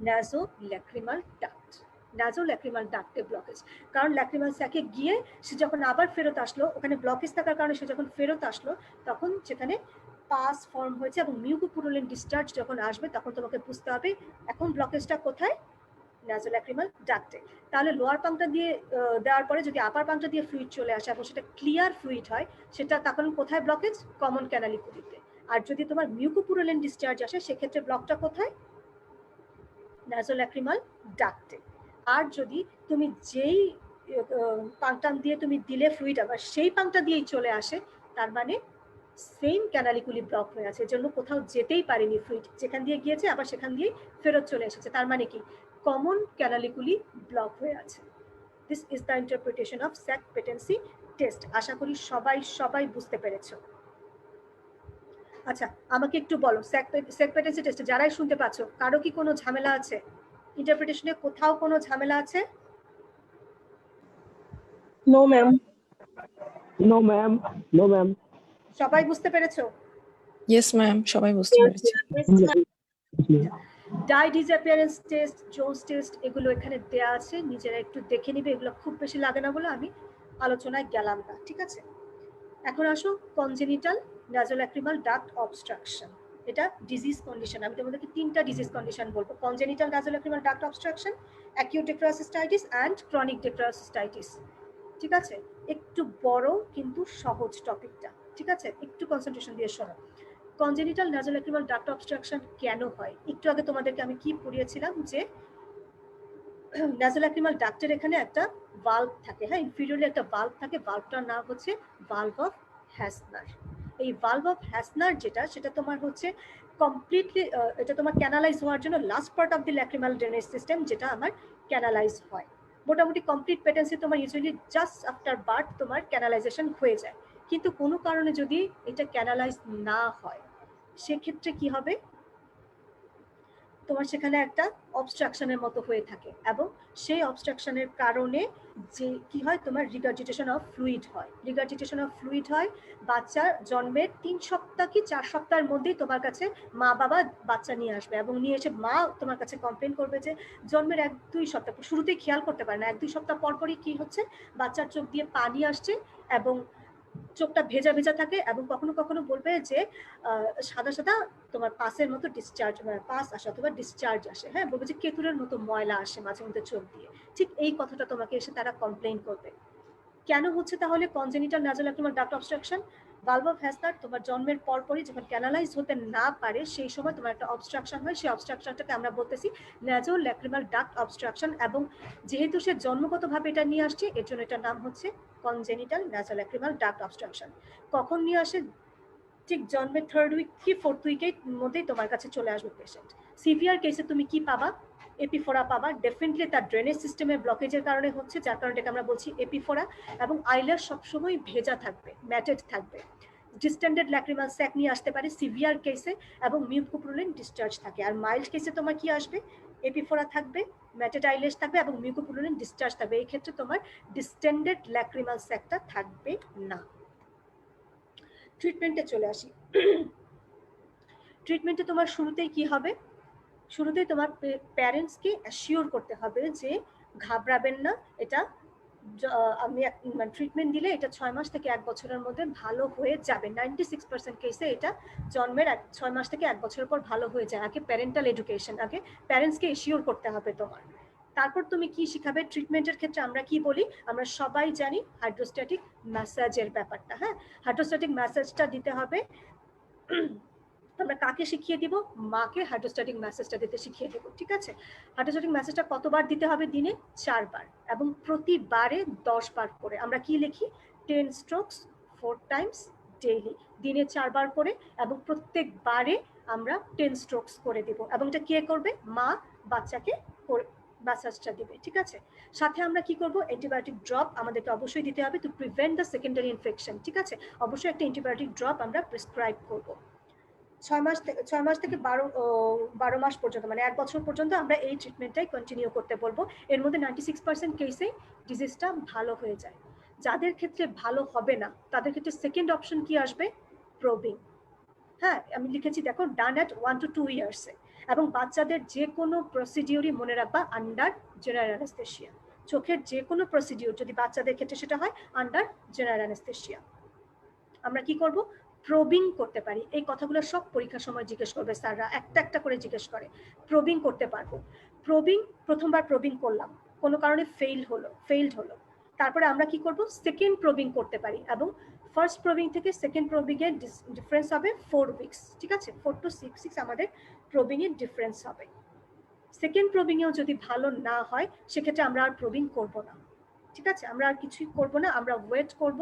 নাসোল্যাক্রিমাল ডাক্ট। নাসোল্যাক্রিমাল ডাক্টে ব্লকেজ, কারণ ল্যাক্রিমাল স্যাকে গিয়ে সে যখন আবার ফেরত আসলো, ওখানে ব্লকেজ থাকার কারণে সে যখন ফেরত আসলো তখন সেখানে পাস ফর্ম হয়েছে, এবং মিউকোপুরুলেন্ট ডিসচার্জ যখন আসবে তখন তোমাকে বুঝতে হবে এখন ব্লকেজটা কোথায়, নাসোল্যাক্রিমাল ডাক্টে। তাহলে লোয়ার পাংটা দিয়ে দেওয়ার পরে যদি আপার পাংটা দিয়ে ফ্লুইড চলে আসে এবং সেটা ক্লিয়ার ফ্লুইড হয়, সেটা তখন কোথায় ব্লকেজ, কমন ক্যানালিকুলিতে। আর যদি তোমার মিউকোপুরুলেন্ট ডিসচার্জ আসে সেক্ষেত্রে ব্লকটা কোথায়, নাসোল্যাক্রিমাল ডাক্টে। আর যদি তুমি যেই পাংটা দিয়ে তুমি দিলে ফ্লুইড আবার সেই পাংটা দিয়েই চলে আসে, তার মানে সেম ক্যানালিকুলি ব্লক হয়ে আছে, এজন্য কোথাও যেতেই পারেনি ফ্লুইড, যেখান দিয়ে গিয়েছে আবার সেখান দিয়ে ফেরত চলে এসেছে, তার মানে কি কমন ক্যানালিকুলি ব্লক হয়ে আছে। This is the interpretation of sac patency test. আশা করি সবাই বুঝতে পেরেছো। আচ্ছা, আমাকে একটু বলো স্যাক পেটেন্সি টেস্টে যারাই শুনতে পাচ্ছ কারো কি কোনো ঝামেলা আছে, ইন্টারপ্রিটেশনে কোথাও কোনো ঝামেলা আছে? No, ma'am. No, ma'am. No, ma'am. সবাই বুঝতে পেরেছো? ইয়েস ম্যাম, সবাই বুঝতে পেরেছি। Die disappearance test, Jones test, এগুলো এখানে দেয়া আছে, নিজেরা একটু দেখে নিবে, এগুলো খুব বেশি লাগে না বলে আমি আলোচনায় গেলাম না। ঠিক আছে, এখন আসো কনজেনিটাল নাসোল্যাক্রিমাল ডাক্ট অবস্ট্রাকশন। এটা ডিজিজ কন্ডিশন, আমি তোমাদেরকে 3টা ডিজিজ কন্ডিশন বলবো, congenital nasolacrimal duct obstruction, acute dacryocystitis and chronic dacryocystitis. ঠিক আছে, একটু বড় কিন্তু সহজ টপিকটা। ঠিক আছে, একটু কনসেন্ট্রেশন দিয়ে শোনো। কনজেনিটাল নাসোল্যাক্রিমাল ডাক্ট অবস্ট্রাকশন কেন হয়, একটু আগে তোমাদেরকে আমি কি পড়িয়েছিলাম যে নাসোল্যাক্রিমাল ডাক্টের এখানে একটা ভালভ থাকে, হ্যাঁ ইনফিরিয়রলি একটা ভালভ থাকে, ভালভটার নাম হচ্ছে ভালভ অফ হ্যাসনার। এই ভালভ অফ হ্যাসনার যেটা, সেটা তোমার হচ্ছে কমপ্লিটলি এটা তোমার ক্যানালাইজ হওয়ার জন্য last part of the lacrimal drainage system যেটা আমার ক্যানালাইজ হয়। মোটামুটি কমপ্লিট পেটেন্সি তোমার ইউজুয়ালি জাস্ট আফটার বার্থ তোমার ক্যানালাইজেশন হয়ে যায়, কিন্তু কোনো কারণে যদি এটা ক্যানালাইজ না হয় সেক্ষেত্রে কি হবে, তোমার সেখানে একটা অবস্ট্রাকশনের মতো হয়ে থাকে, এবং সেই অবস্ট্রাকশনের কারণে যে কি হয়, তোমার রিগার্জিটেশন অফ ফ্লুইড হয়। রিগার্জিটেশন অফ ফ্লুইড হয় বাচ্চার জন্মের 3 সপ্তাহ কি 4 সপ্তাহের মধ্যেই তোমার কাছে মা বাবা বাচ্চা নিয়ে আসবে, এবং নিয়ে এসে মা তোমার কাছে কমপ্লেন করবে যে জন্মের 1-2 সপ্তাহ, শুরুতেই খেয়াল করতে পারে না, 1-2 সপ্তাহ পরপরই কি হচ্ছে, বাচ্চার চোখ দিয়ে পানি আসছে এবং চোখটা ভেজা ভেজা থাকে, এবং কখনো কখনো বলবে যে সাদা সাদা তোমার পাসের মতো ডিসচার্জ, পাস আসে অথবা ডিসচার্জ আসে, হ্যাঁ বলবে যে কেতুরের মতো ময়লা আসে মাঝে মধ্যে চোখ দিয়ে। ঠিক এই কথাটা তোমাকে এসে তারা কমপ্লেইন করবে। কেন হচ্ছে তাহলে congenital nasolacrimal duct obstruction? Valve of Hasner তোমার জন্মের পরপরই যখন ক্যানালাইজ হতে না পারে সেই সময় তোমার একটা অবস্ট্রাকশন হয়, সেই অবস্ট্রাকশনটাকে আমরা বলতেছি নাসোল্যাক্রিমাল ডাক্ট অবস্ট্রাকশন, এবং যেহেতু সে জন্মগতভাবে এটা নিয়ে আসছে এর জন্য এটার নাম হচ্ছে কনজেনিটাল নাসোল্যাক্রিমাল ডাক্ট অবস্ট্রাকশন। কখন নিয়ে আসে, ঠিক জন্মের 3rd উইক কি 4th উইকের মধ্যেই তোমার কাছে চলে আসবে পেশেন্ট। সিভিয়ার কেসে তুমি কি পাবা, এপিফোরা পাবা, ডেফিনেটলি তার ড্রেনেজ সিস্টেমের ব্লকেজের কারণে হচ্ছে, যার কারণে এটাকে আমরা বলছি এপিফোরা। এবং আইল্যাশ সবসময় ভেজা থাকবে, ম্যাটেড থাকবে। ডিস্টেন্ডেড ল্যাক্রিমাল স্যাক নিয়ে আসতে পারে সিভিয়ার কেসে, এবং মিউকোপ্রুলিন ডিসচার্জ থাকে। আর মাইল্ড কেসে তোমার কি আসবে, এপিফোরা থাকবে, ম্যাটেড আইল্যাশ থাকবে এবং মিউকোপ্রুলিন ডিসচার্জ থাকবে। এই ক্ষেত্রে তোমার ডিস্টেন্ডেড ল্যাক্রিমাল স্যাকটা থাকবে না। ট্রিটমেন্টে চলে আসি। ট্রিটমেন্টে তোমার শুরুতেই কি হবে, শুরুতেই তোমার প্যারেন্টসকে অ্যাসিওর করতে হবে যে ঘাবড়াবেন না, এটা আমি মানে ট্রিটমেন্ট দিলে এটা 6 মাস থেকে 1 বছরের মধ্যে ভালো হয়ে যাবে। 96% কেসে এটা জন্মের 6 মাস থেকে 1 বছরের পর ভালো হয়ে যায়। আগে প্যারেন্টাল এডুকেশন, আগে প্যারেন্টসকে অ্যাসিওর করতে হবে তোমার। তারপর তুমি কি শিখাবে ট্রিটমেন্টের ক্ষেত্রে, আমরা কি বলি, আমরা সবাই জানি হাইড্রোস্ট্যাটিক ম্যাসাজের ব্যাপারটা। হ্যাঁ, হাইড্রোস্ট্যাটিক ম্যাসাজটা দিতে হবে। আমরা কাকে শিখিয়ে দিব, মাকে হাইড্রোস্ট্যাটিক ম্যাসাজটা দিতে শিখিয়ে দেবো। ঠিক আছে, হাইড্রোস্ট্যাটিক ম্যাসাজটা কতবার দিতে হবে, দিনে 4 বার, এবং প্রতিবারে 10 বার করে। আমরা কি লিখি, 10 strokes 4 times ডেইলি, দিনে 4 বার করে, এবং প্রত্যেকবারে আমরা 10 strokes করে দিব। এবং এটা কে করবে, মা বাচ্চাকে ম্যাসাজটা দিবে। ঠিক আছে, সাথে আমরা কি করব, অ্যান্টিবায়োটিক ড্রপ আমাদেরকে অবশ্যই দিতে হবে to prevent the secondary infection. ঠিক আছে, অবশ্যই একটা অ্যান্টিবায়োটিক ড্রপ আমরা প্রেসক্রাইব করব। 6 মাস থেকে 12 মাস পর্যন্ত, মানে 1 বছর পর্যন্ত আমরা এই ট্রিটমেন্টটাই কন্টিনিউ করতে বলবো। এর মধ্যে 96% কেসে ডিজিজটা ভালো হয়ে যায়। যাদের ক্ষেত্রে ভালো হবে না তাদের ক্ষেত্রে সেকেন্ড অপশন কি আসবে, প্রবিং। হ্যাঁ, আমি লিখেছি দেখো, ডান অ্যাট 1 to 2 ইয়ার্সে। এবং বাচ্চাদের যে কোনো প্রসিডিওরই মনে রাখবা আন্ডার জেনারেল অ্যানেস্থেশিয়া। চোখের যে কোনো প্রসিডিওর যদি বাচ্চাদের ক্ষেত্রে সেটা হয় আন্ডার জেনারেল অ্যানেস্থেশিয়া। আমরা কি করব, প্রবিং করতে পারি। এই কথাগুলো সব পরীক্ষার সময় জিজ্ঞেস করবে স্যাররা, একটা একটা করে জিজ্ঞেস করে। প্রবিং করতে পারবো। প্রবিং, প্রথমবার প্রবিং করলাম, কোনো কারণে ফেইলড হলো, তারপরে আমরা কি করব, সেকেন্ড প্রবিং করতে পারি। এবং ফার্স্ট প্রবিং থেকে সেকেন্ড প্রবিং এর ডিফারেন্স হবে 4 উইকস। ঠিক আছে, 4 to 6 weeks আমাদের প্রবিং এর ডিফারেন্স হবে। সেকেন্ড প্রবিং এও যদি ভালো না হয় সেক্ষেত্রে আমরা আর প্রবিং করব না। ঠিক আছে, আমরা আর কিছুই করব না, আমরা ওয়েট করব।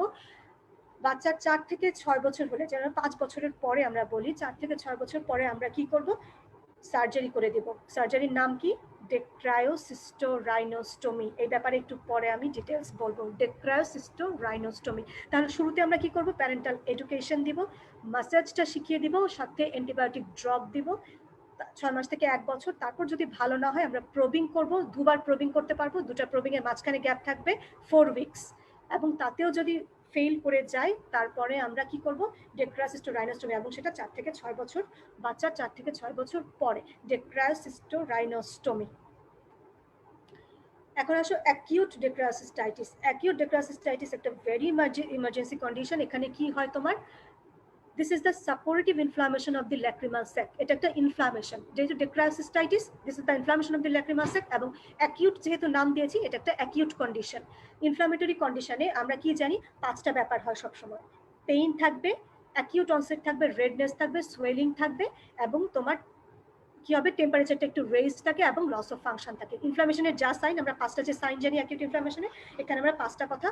বাচ্চার 4 থেকে 6 বছর হলে, যেন 5 বছরের পরে আমরা বলি, 4 থেকে 6 বছর পরে আমরা কি করব, সার্জারি করে দেব। সার্জারির নাম কি, ডেক্রায়োসিস্টোরাইনোস্টমি। এই ব্যাপারে একটু পরে আমি ডিটেলস বলবো, ডেক্রায়োসিস্টোরাইনোস্টমি। তাহলে শুরুতে আমরা কি করব, প্যারেন্টাল এডুকেশন দিব, ম্যাসাজটা শিখিয়ে দিব, সাথে অ্যান্টিবায়োটিক ড্রপ দিব 6 মাস থেকে 1 বছর। তারপর যদি ভালো না হয় আমরা প্রবিং করব, 2 বার প্রবিং করতে পারবো, 2টা প্রবিং এর মাঝখানে গ্যাপ থাকবে 4 উইকস। এবং তাতেও যদি ফেল করে যায় তারপরে আমরা কি করব, ডেক্রায়োসিস্টোরাইনোস্টমি, এবং সেটা 4 থেকে 6 বছর, বাচ্চার 4 থেকে 6 বছর পরে ডেক্রায়োসিস্টোরাইনোস্টমি। এখন আসো অ্যাকিউট ডেক্রায়োসিস্টাইটিস। অ্যাকিউট ডেক্রায়োসিস্টাইটিস একটা ভেরি ইমার্জেন্সি কন্ডিশন। এখানে কি হয় তোমার, this is the suppurative inflammation of the lacrimal sac. এটা একটা ইনফ্লামেশন, যেহেতু ডেক্রায়োসিস্টাইটিস, this is the inflammation of the lacrimal sac, এবং অ্যাকিউট যেহেতু নাম দিয়েছি এটা একটা অ্যাকিউট কন্ডিশন। ইনফ্লামেটরি কন্ডিশনে আমরা কি জানি, 5টা ব্যাপার হয় সবসময়। পেইন থাকবে, অ্যাকিউট অনসেট থাকবে, রেডনেস থাকবে, সোয়েলিং থাকবে, এবং তোমার কি হবে, টেম্পারেচারটা একটু রেজ থাকে, এবং লস অফ ফাংশন থাকে। ইনফ্লামেশনের যা সাইন, আমরা 5টা যে সাইন জানি অ্যাকিউট ইনফ্লামেশনে, এখানে আমরা 5টা কথা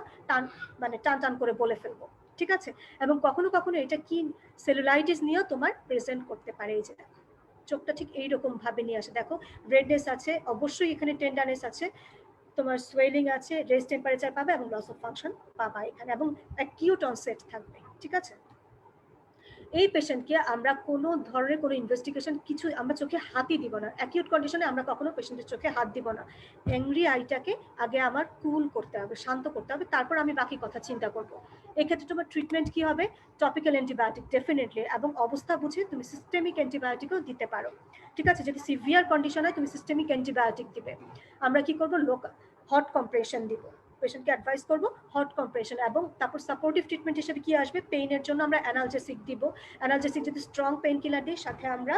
টান করে বলে ফেলবো। ঠিক আছে, এবং কখনো কখনো এটা কি সেলুলাইটিস নিয়েও তোমার প্রেজেন্ট করতে পারে। এই যে দেখো, চোখটা ঠিক এইরকম ভাবে নিয়ে আসে, দেখো রেডনেস আছে, অবশ্যই এখানে টেন্ডারনেস আছে, তোমার সোয়েলিং আছে, রেজ টেম্পারেচার পাবে, এবং লস অফ ফাংশন পাবা এখানে, এবং অ্যাকিউট অনসেট থাকবে। ঠিক আছে, এই পেশেন্টকে আমরা কোনো ধরনের কোনো ইনভেস্টিগেশন কিছু আমরা চোখে হাতই দিব না। অ্যাকিউট কন্ডিশনে আমরা কখনো পেশেন্টের চোখে হাত দিব না। অ্যাংরি আইটাকে আগে আমার কুল করতে হবে, শান্ত করতে হবে, তারপর আমি বাকি কথা চিন্তা করব। এক্ষেত্রে তোমার ট্রিটমেন্ট কি হবে, টপিক্যাল অ্যান্টিবায়োটিক ডেফিনেটলি, এবং অবস্থা বুঝে তুমি সিস্টেমিক অ্যান্টিবায়োটিকও দিতে পারো। ঠিক আছে, যদি সিভিয়ার কন্ডিশন হয় তুমি সিস্টেমিক অ্যান্টিবায়োটিক দিবে। আমরা কি করব, হট কম্প্রেশন দিব, পেশেন্টকে অ্যাডভাইস করবো হট কম্প্রেশন। এবং তারপর সাপোর্টিভ ট্রিটমেন্ট হিসেবে কি আসবে, পেইনের জন্য আমরা অ্যানালজেসিক দিব। অ্যানালজেসিক যদি স্ট্রং পেইন কিলার দিই, সাথে আমরা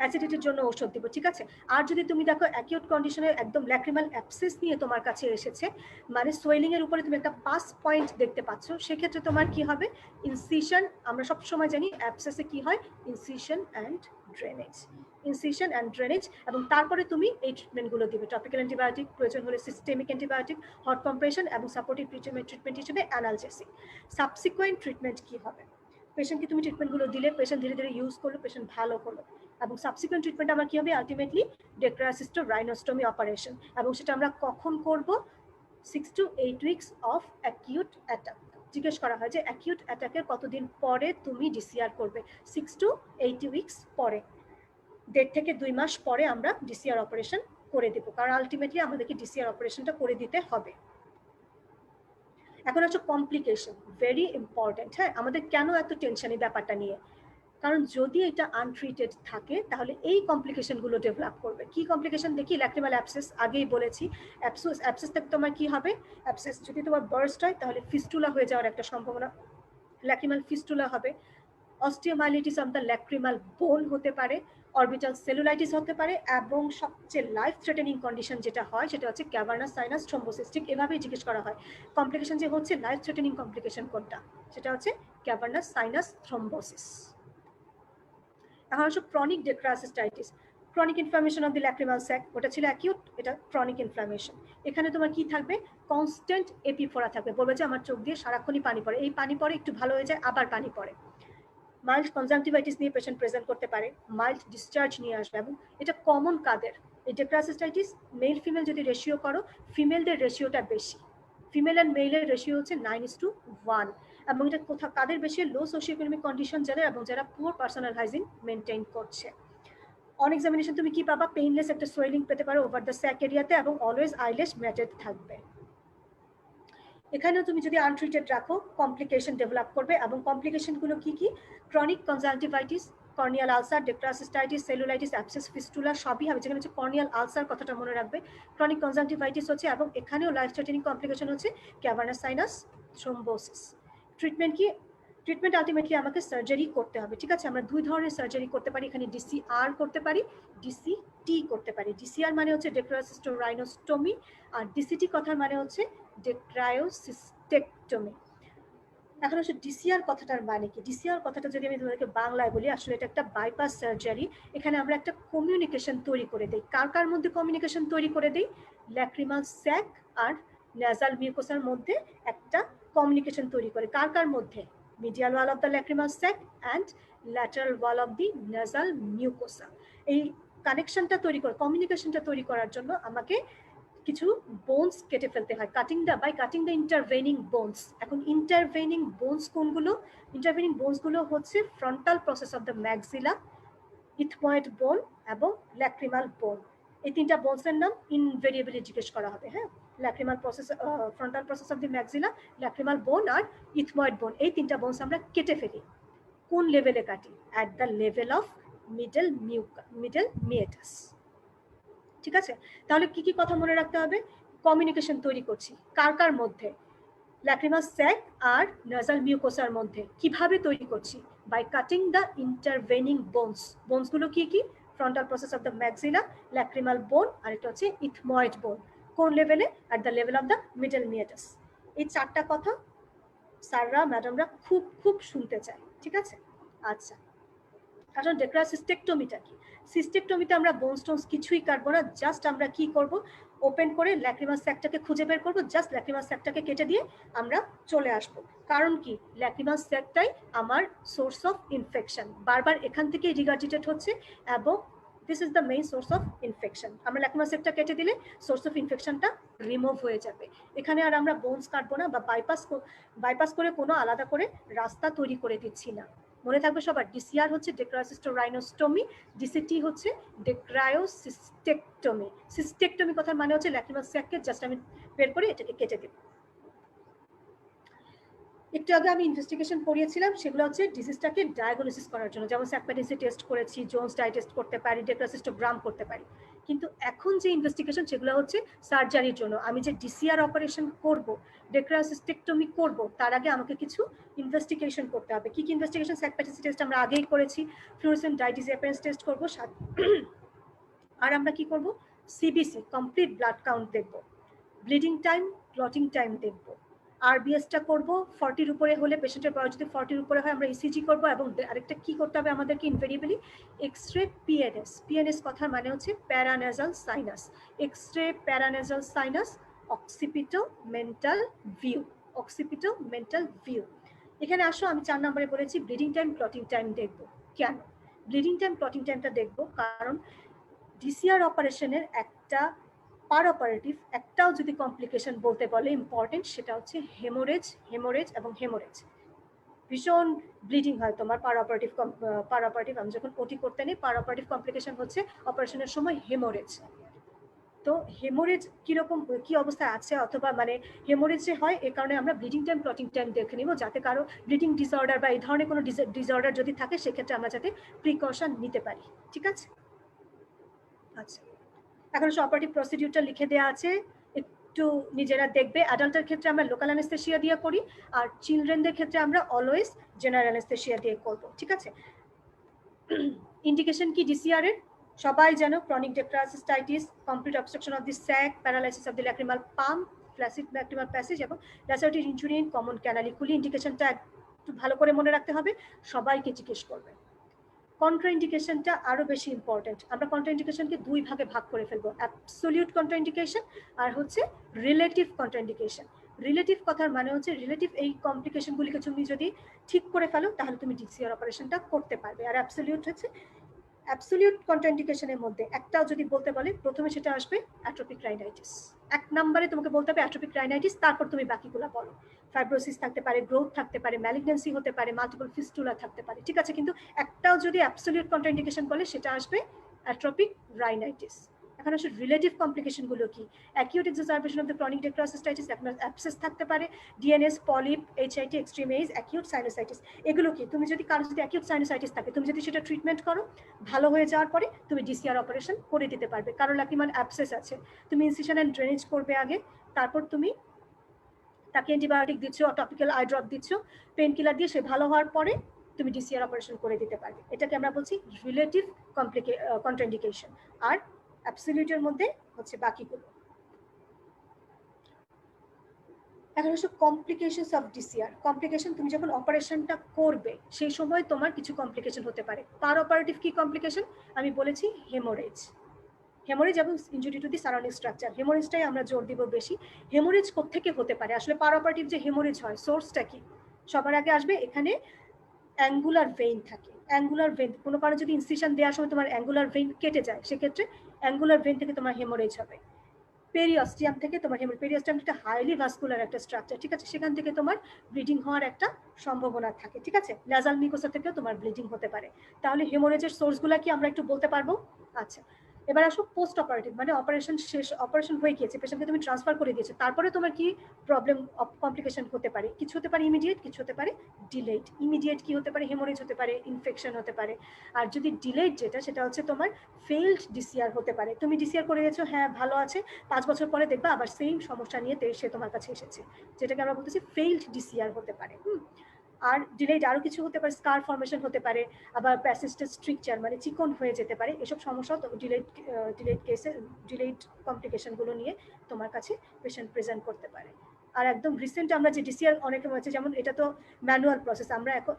অ্যাসিডিটির জন্য ঔষধ দিব। ঠিক আছে, আর যদি তুমি দেখো অ্যাকিউট কন্ডিশনে একদম ল্যাক্রিমাল অ্যাবসেস নিয়ে তোমার কাছে এসেছে, মানে সোয়েলিং এর উপরে তুমি একটা পাস পয়েন্ট দেখতে পাচ্ছ, সেক্ষেত্রে তোমার কি হবে, ইনসিশন। আমরা সব সময় জানি অ্যাবসেসে কি হয়, incision and drainage, incision and drainage. এবং তারপরে তুমি এই ট্রিটমেন্টগুলো দিবে, টপিক্যাল অ্যান্টিবায়োটিক, প্রয়োজন হলে সিস্টেমিক অ্যান্টিবায়োটিক, হট কম্প্রেশন, এবং সাপোর্টিভ ট্রিটমেন্ট হিসেবে অ্যানালজেসিক। সাবসিকুয়েন্ট ট্রিটমেন্ট কি হবে, পেশেন্টকে তুমি ট্রিটমেন্টগুলো দিলে, পেশেন্ট ধীরে ধীরে ইউজ করলো, পেশেন্ট ভালো হলো, এবং সাবসিকুয়েন্ট ট্রিটমেন্ট আমার কি হবে আলটিমেটলি ডেক্রাসিস্টোরাইনোস্টমি অপারেশন, এবং সেটা আমরা কখন করব 6 to 8 weeks of acute attack. জিজ্ঞেস করা হয় যে অ্যাকিউট অ্যাটাকের কতদিন পরে তুমি ডিসিআর করবে, 6 to 8 উইকস পরে, 1.5 থেকে 2 মাস পরে আমরা ডিসিআর অপারেশন করে দেব, কারণ আলটিমেটলি আমাদেরকে ডিসিআর অপারেশনটা করে দিতে হবে। এখন হচ্ছে কমপ্লিকেশন, ভেরি ইম্পর্টেন্ট। হ্যাঁ, আমাদের কেন এত টেনশন এই ব্যাপারটা নিয়ে, কারণ যদি এটা আনট্রিটেড থাকে তাহলে এই কমপ্লিকেশনগুলো ডেভেলপ করবে। কি কমপ্লিকেশন দেখি, ল্যাক্রিমাল অ্যাবসেস, আগেই বলেছি অ্যাবসেস থেকে তোমার কি হবে, অ্যাবসেস যদি তোমার বার্স্ট হয় তাহলে ফিস্টুলা হয়ে যাওয়ার একটা সম্ভাবনা, ল্যাক্রিমাল ফিস্টুলা হবে। অস্টিওমাইলিটিস অফ দ্য ল্যাক্রিমাল বোন হতে পারে, অরবিটাল সেলুলাইটিস হতে পারে, এবং সবচেয়ে লাইফ থ্রেটেনিং কন্ডিশন যেটা হয় সেটা হচ্ছে ক্যাভার্নাস সাইনাস থ্রম্বোসিস। ঠিক এভাবেই জিজ্ঞেস করা হয় কমপ্লিকেশন যে হচ্ছে লাইফ থ্রেটেনিং কমপ্লিকেশন কোনটা, সেটা হচ্ছে ক্যাভার্নাস সাইনাস থ্রম্বোসিস। এখন হচ্ছে chronic dacryocystitis, chronic inflammation of the lacrimal sac, ওটা ছিল অ্যাকিউট, এটা ক্রনিক ইনফ্লামেশন। এখানে তোমার কি থাকবে, কনস্ট্যান্ট এপিফোরা থাকবে, বলবে যে আমার চোখ দিয়ে সারাক্ষণই পানি পড়ে, এই পানি পড়ে একটু ভালো হয়ে যায় আবার পানি পড়ে। মাইল্ড কনজাংটিভাইটিস নিয়ে পেশেন্ট প্রেজেন্ট করতে পারে, মাইল্ড ডিসচার্জ নিয়ে আসবে, এবং এটা কমন কাদের, এই ডেক্রাসিস্টাইটিস মেল ফিমেল যদি রেশিও করো, ফিমেলদের রেশিওটা বেশি, ফিমেল অ্যান্ড মেলের রেশিও হচ্ছে 9:1, এবং এটা কোথাও কাদের বেশি, লো সোশিও ইকোনমিক কন্ডিশন যাদের এবং যারা পুয়ার পার্সোনাল হাইজিন মেনটেন করছে। অন এক্সামিনেশন তুমি কি পাবা, পেইনলেস একটা সোয়েলিং পেতে পারো ওভার দ্য স্যাক এরিয়াতে, এবং অলওয়েজ আইলেস ম্যাটেড থাকবে। এখানেও তুমি যদি আনট্রিটেড রাখো কমপ্লিকেশন ডেভেলপ করবে, এবং কমপ্লিকেশনগুলো কি কি, chronic conjunctivitis, corneal ulcer, dacryocystitis, cellulitis, abscess, fistula সবই হবে। যেখানে হচ্ছে কর্নিয়াল আলসার কথাটা মনে রাখবে, ক্রনিক কনজাংটিভাইটিস হচ্ছে, এবং এখানেও লাইফ থ্রেটেনিং কমপ্লিকেশন হচ্ছে ক্যাভার্নাস সাইনাস থ্রম্বোসিস। ট্রিটমেন্ট কি, ট্রিটমেন্ট আলটিমেটলি আমাকে সার্জারি করতে হবে। ঠিক আছে, আমরা দুই ধরনের সার্জারি করতে পারি, এখানে ডিসিআর করতে পারি, ডিসিটি করতে পারি। ডিসিআর মানে হচ্ছে ডেক্রাসিস্টোরাইনোস্টমি, আর ডিসিটি কথার মানে হচ্ছে ডেক্রায়োসিস্টেকটমি। এখন হচ্ছে ডিসিআর কথাটার মানে কি, ডিসিআর কথাটা যদি আমি তোমাদেরকে বাংলায় বলি, আসলে এটা একটা বাইপাস সার্জারি। এখানে আমরা একটা কমিউনিকেশন তৈরি করে দিই, কার কার মধ্যে কমিউনিকেশন তৈরি করে দিই, ল্যাক্রিমাল স্যাক আর ন্যাজাল মিউকোসার মধ্যে একটা কমিউনিকেশন তৈরি করে, কার কার মধ্যে, medial wall of the lacrimal sac and lateral wall of the nasal mucosa. এই কানেকশনটা তৈরি করে, কমিউনিকেশনটা তৈরি করার জন্য আমাকে কিছু বোনস কেটে ফেলতে হয়, কাটিং দ্য ইন্টারভেনিং বোনস। এখন ইন্টারভেনিং বোনস কোনগুলো, ইন্টারভেনিং বোনসগুলো হচ্ছে frontal process of the maxilla, ethmoid বোন এবং ল্যাক্রিমাল বোন। এই তিনটা বোনসের নাম ইনভেরিয়েবলি জিজ্ঞেস করা হবে। হ্যাঁ, lacrimal process, frontal process of the maxilla, lacrimal bone R ethmoid বোন, এই তিনটা বোনস আমরা কেটে ফেলি। কোন লেভেলে কাটি, at the level of middle meatus. ঠিক আছে, তাহলে কি কি কথা মনে রাখতে হবে, কমিউনিকেশন তৈরি করছি কার কার মধ্যে, ল্যাক্রিমাল স্যাক আর নাসাল মিউকোসার মধ্যে। কিভাবে তৈরি করছি, by cutting the intervening bones. বোনসগুলো কি কি, frontal process of the maxilla, lacrimal bone, আর এটা হচ্ছে ইথময়েড বোন। কোন লেভেলে, at the level of the middle meatus. এই চারটা কথা স্যাররা ম্যাডামরা খুব খুব শুনতে চায়। ঠিক আছে, আচ্ছা। কারণ ডেক্রাসিস্টেকটমিটা কি, সিস্টেকটমিতে আমরা বোন স্টোনস কিছুই কাটবো না, জাস্ট আমরা কি করব, ওপেন করে ল্যাক্রিমাল স্যাকটাকে খুঁজে বের করবো, জাস্ট ল্যাক্রিমাল স্যাকটাকে কেটে দিয়ে আমরা চলে আসবো। কারণ কি, ল্যাক্রিমাল স্যাকটাই আমার সোর্স অফ ইনফেকশন, বারবার এখান থেকে রিগার্জিটেড হচ্ছে, এবং this is the main source of infection. আমরা ল্যাক্রিমাল স্যাকটা কেটে দিলে সোর্স অফ ইনফেকশনটা রিমুভ হয়ে যাবে। এখানে আর আমরা বোনস কাটবো না, বা বাইপাস করে কোনো আলাদা করে রাস্তা তৈরি করে দিচ্ছি না। মনে থাকবে সবার, ডিসিআর হচ্ছে ডেক্রাসিস্টোরাইনোস্টমি, ডিসিটি হচ্ছে ডেক্রায়োসিস্টেকটমি। সিস্টেকটমি কথার মানে হচ্ছে ল্যাক্রিমাল স্যাককে জাস্ট আমি বের করে এটাকে কেটে দেব। একটু আগে আমি ইনভেস্টিগেশন করিয়েছিলাম, সেগুলো হচ্ছে ডিজিজটাকে ডায়াগনোসিস করার জন্য, যেমন স্যাকপ্যাডেন্সি টেস্ট করেছি, জোনস ডাই টেস্ট করতে পারি, ডেক্রাসিস্টোগ্রাম করতে পারি। কিন্তু এখন যে ইনভেস্টিগেশন সেগুলো হচ্ছে সার্জারির জন্য। আমি যে ডিসিআর অপারেশন করব, ডেক্রাসিস্টেকটমি করব, তার আগে আমাকে কিছু ইনভেস্টিগেশন করতে হবে। কি কি ইনভেস্টিগেশন, স্যাকপ্যাডেন্সি টেস্ট আমরা আগেই করেছি, ফ্লুরোসেন্ট ডাইডিজিঅ্যাপারেন্স টেস্ট করব, আর আমরা কি করব, সিবিসি কমপ্লিট ব্লাড কাউন্ট দেখব, ব্লিডিং টাইম, ক্লটিং টাইম দেখব, আরবিএসটা করব 40-র উপরে হলে, পেশেন্টের বয়স যদি 40-র উপরে হয় আমরা ইসিজি করব, এবং আরেকটা কি করতে হবে আমাদেরকে ইনভেরিয়েবলি, এক্সরে পিএনএস। পিএনএস কথার মানে হচ্ছে paranasal sinus, x ray paranasal sinus, occipito mental view, occipito mental view. এখানে আসো, আমি 4 নম্বরে বলেছি ব্লিডিং টাইম, ক্লটিং টাইম দেখব। কেন, ব্লিডিং টাইম ক্লটিং টাইমটা দেখবো, কারণ ডিসিআর অপারেশনের একটা পার অপারেটিভ একটাও যদি কমপ্লিকেশন বলতে বলে ইম্পর্টেন্ট, সেটা হচ্ছে হেমোরেজ এবং হেমোরেজ। ভীষণ ব্লিডিং হয় তোমার পার অপারেটিভ। আমি যখন ওটি করতে নেই, পার অপারেটিভ কমপ্লিকেশন হচ্ছে অপারেশনের সময় হেমোরেজ। তো হেমোরেজ কিরকম কি অবস্থায় আছে, অথবা মানে হেমোরেজ যে হয় এ কারণে আমরা ব্লিডিং টাইম ক্লটিং টাইম দেখে নিব, যাতে কারো ব্লিডিং ডিসঅর্ডার বা এই ধরনের কোনো ডিসঅর্ডার যদি থাকে সেক্ষেত্রে আমরা যাতে প্রিকশন নিতে পারি। ঠিক আছে, আচ্ছা এখন অপারেটিভ প্রসিডিউরটা লিখে দেওয়া আছে, একটু নিজেরা দেখবে। অ্যাডাল্টের ক্ষেত্রে আমরা লোকাল অ্যানেস্থেসিয়া দিয়ে করি, আর চিলড্রেনদের ক্ষেত্রে আমরা অলওয়েজ জেনারেল অ্যানেস্থেসিয়া দিয়ে করব। ঠিক আছে, ইন্ডিকেশন কি ডিসিআর এর সবাই জানো, chronic dacryocystitis, complete obstruction of the sac, paralysis of the lacrimal pump, flaccid lacrimal passage এবং lacerated injury in common canaliculi. ইন্ডিকেশনটা একটু ভালো করে মনে রাখতে হবে, সবাইকে জিজ্ঞেস করবে। কন্ট্রাইন্ডিকেশনটা আরো বেশি ইম্পর্টেন্ট। আমরা কন্ট্রাইন্ডিকেশনকে দুই ভাগে ভাগ করে ফেলবো, অ্যাবসলিউট কন্ট্রাইন্ডিকেশন আর হচ্ছে রিলেটিভ কন্ট্রাইন্ডিকেশন। রিলেটিভ কথার মানে হচ্ছে রিলেটিভ এই কমপ্লিকেশনগুলিকে তুমি যদি ঠিক করে ফেলো তাহলে তুমি ডিসিআর অপারেশনটা করতে পারবে। আর অ্যাবসলিউট হচ্ছে অ্যাবসলিউট কন্ট্রাইন্ডিকেশনের মধ্যে একটাও যদি বলতে বলে, প্রথমে সেটা আসবে অ্যাট্রোপিক রাইনাইটিস। এক নম্বরে তোমাকে বলতে হবে অ্যাট্রোপিক রাইনাইটিস, তারপর তুমি বাকিগুলো বলো। ফাইব্রোসিস থাকতে পারে, গ্রোথ থাকতে পারে, ম্যালিগন্যান্সি হতে পারে, মাল্টিপল ফিস্টুলা থাকতে পারে। ঠিক আছে, কিন্তু একটাও যদি অ্যাবসলিউট কন্ট্রাইন্ডিকেশন বলে সেটা আসবে অ্যাট্রোপিক রাইনাইটিস। এখন আসলে রিলেটিভ কমপ্লিকেশন গুলো কি? Acute exacerbation of the chronic dacryocystitis, abscess থাকতে পারে, DNS, polyp, HIT, extreme age, acute sinusitis. এগুলো কি? তুমি যদি কারো যদি অ্যাকিউট সাইনোসাইটিস থাকে, তুমি যদি সেটা ট্রিটমেন্ট করো, ভালো হয়ে যাওয়ার পরে তুমি ডিসিআর অপারেশন করে দিতে পারবে। কারো ল্যাক্রিমাল অ্যাবসেস আছে, তুমি ইনসিশন এন্ড ড্রেনেজ করবে আগে, তারপর তুমি তাকে অ্যান্টিবায়োটিক দিচ্ছ, টপিক্যাল আই ড্রপ দিচ্ছ, পেন কিলার দিয়ে সে ভালো হওয়ার পরে তুমি ডিসিআর অপারেশন করে দিতে পারবে। এটাকে আমরা বলছি রিলেটিভ কন্ট্রাইন্ডিকেশন। আর অ্যাবসলিউটের মধ্যে হচ্ছে বাকিগুলো। এখন হচ্ছে কমপ্লিকেশনস অফ ডিসিআর। কমপ্লিকেশন, তুমি যখন অপারেশনটা করবে সেই সময় তোমার কিছু কমপ্লিকেশন হতে পারে। পার অপারেটিভ কি কমপ্লিকেশন? আমি বলেছি হেমোরেজ। হেমোরেজ এবং injury to the surrounding structure, হেমোরেজটাই আমরা জোর দিব বেশি। হেমোরেজ কোত্থেকে হতে পারে? আসলে পার অপারেটিভ যে হেমোরেজ হয় সোর্সটা কি? সবার আগে আসবে এখানে অ্যাঙ্গুলার ভেইন থাকে। অ্যাঙ্গুলার ভেইন, কোনো কারণে যদি ইনসিশন দেওয়ার সময় তোমার অ্যাঙ্গুলার ভেইন কেটে যায়, সেক্ষেত্রে অ্যাঙ্গুলার ভেইন থেকে তোমার হেমোরেজ হবে। পেরিঅস্টিয়াম থেকে তোমার পেরিঅস্টিয়াম একটা হাইলি ভাস্কুলার একটা স্ট্রাকচার। ঠিক আছে, সেখান থেকে তোমার ব্লিডিং হওয়ার একটা সম্ভাবনা থাকে। ঠিক আছে, ন্যাজাল মিউকোসা থেকেও তোমার ব্লিডিং হতে পারে। তাহলে হেমোরেজের সোর্সগুলো কি আমরা একটু বলতে পারবো? আচ্ছা, এবার আসো পোস্ট অপারেটিভ, মানে অপারেশন শেষ, অপারেশন হয়ে গিয়েছে, পেশেন্টকে তুমি ট্রান্সফার করে দিয়েছো, তারপরে তোমার কি প্রবলেম কমপ্লিকেশন হতে পারে? কিছু হতে পারে ইমিডিয়েট, কিছু হতে পারে ডিলেড। ইমিডিয়েট কি হতে পারে? হেমোরেজ হতে পারে, ইনফেকশন হতে পারে। আর যদি ডিলেড যেটা, সেটা হচ্ছে তোমার ফেইলড ডিসিআর হতে পারে। তুমি ডিসিআর করে দিয়েছো, হ্যাঁ ভালো আছে, 5 বছর পরে দেখবা আবার সেম সমস্যা নিয়ে সে তোমার কাছে এসেছে, যেটাকে আমরা বলতেছি ফেইলড ডিসিআর হতে পারে। আর ডিলেড আরো কিছু হতে পারে, স্কার ফর্মেশন হতে পারে, আবার প্যাসিস্টেন্ট স্ট্রিকচার মানে চিকন হয়ে যেতে পারে। এসব সমস্যাও তো ডিলেড কেসে, ডিলেড কমপ্লিকেশনগুলো নিয়ে তোমার কাছে পেশেন্ট প্রেজেন্ট করতে পারে। আর একদম রিসেন্ট আমরা যে ডিসিআর অনেকে হচ্ছে, যেমন এটা তো ম্যানুয়াল প্রসেস, আমরা এখন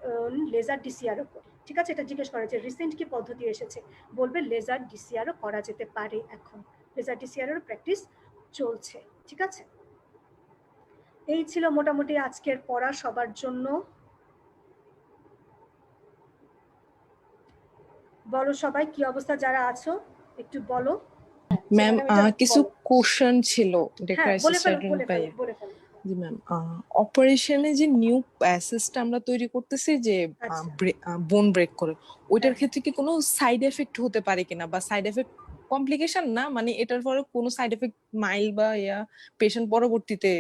লেজার ডিসিআরও করি। ঠিক আছে, এটা জিজ্ঞেস করা যে রিসেন্ট কি পদ্ধতি এসেছে, বলবে লেজার ডিসিআরও করা যেতে পারে। এখন লেজার ডিসিআরেরও প্র্যাকটিস চলছে। ঠিক আছে, এই ছিল মোটামুটি আজকের পড়া সবার জন্য। বলো সবাই কি অবস্থা, যারা আছো একটু বলো। ম্যাম কিছু কোশ্চেন ছিল হ্যাঁ, বলে ফেলো, বলে ফেলো, বলে ফেলো। জি ম্যাম, অপারেশনে যে নিউ প্যাসেজটা আমরা তৈরি করতেছি যে বোন ব্রেক করে, ওইটার ক্ষেত্রে কি কোনো সাইড এফেক্ট হতে পারে কিনা, বা সাইড এফেক্ট কমপ্লিকেশন না, মানে এটার পরে কোনো সাইড এফেক্ট মাইল্ড বা পেশেন্ট পরবর্তীতে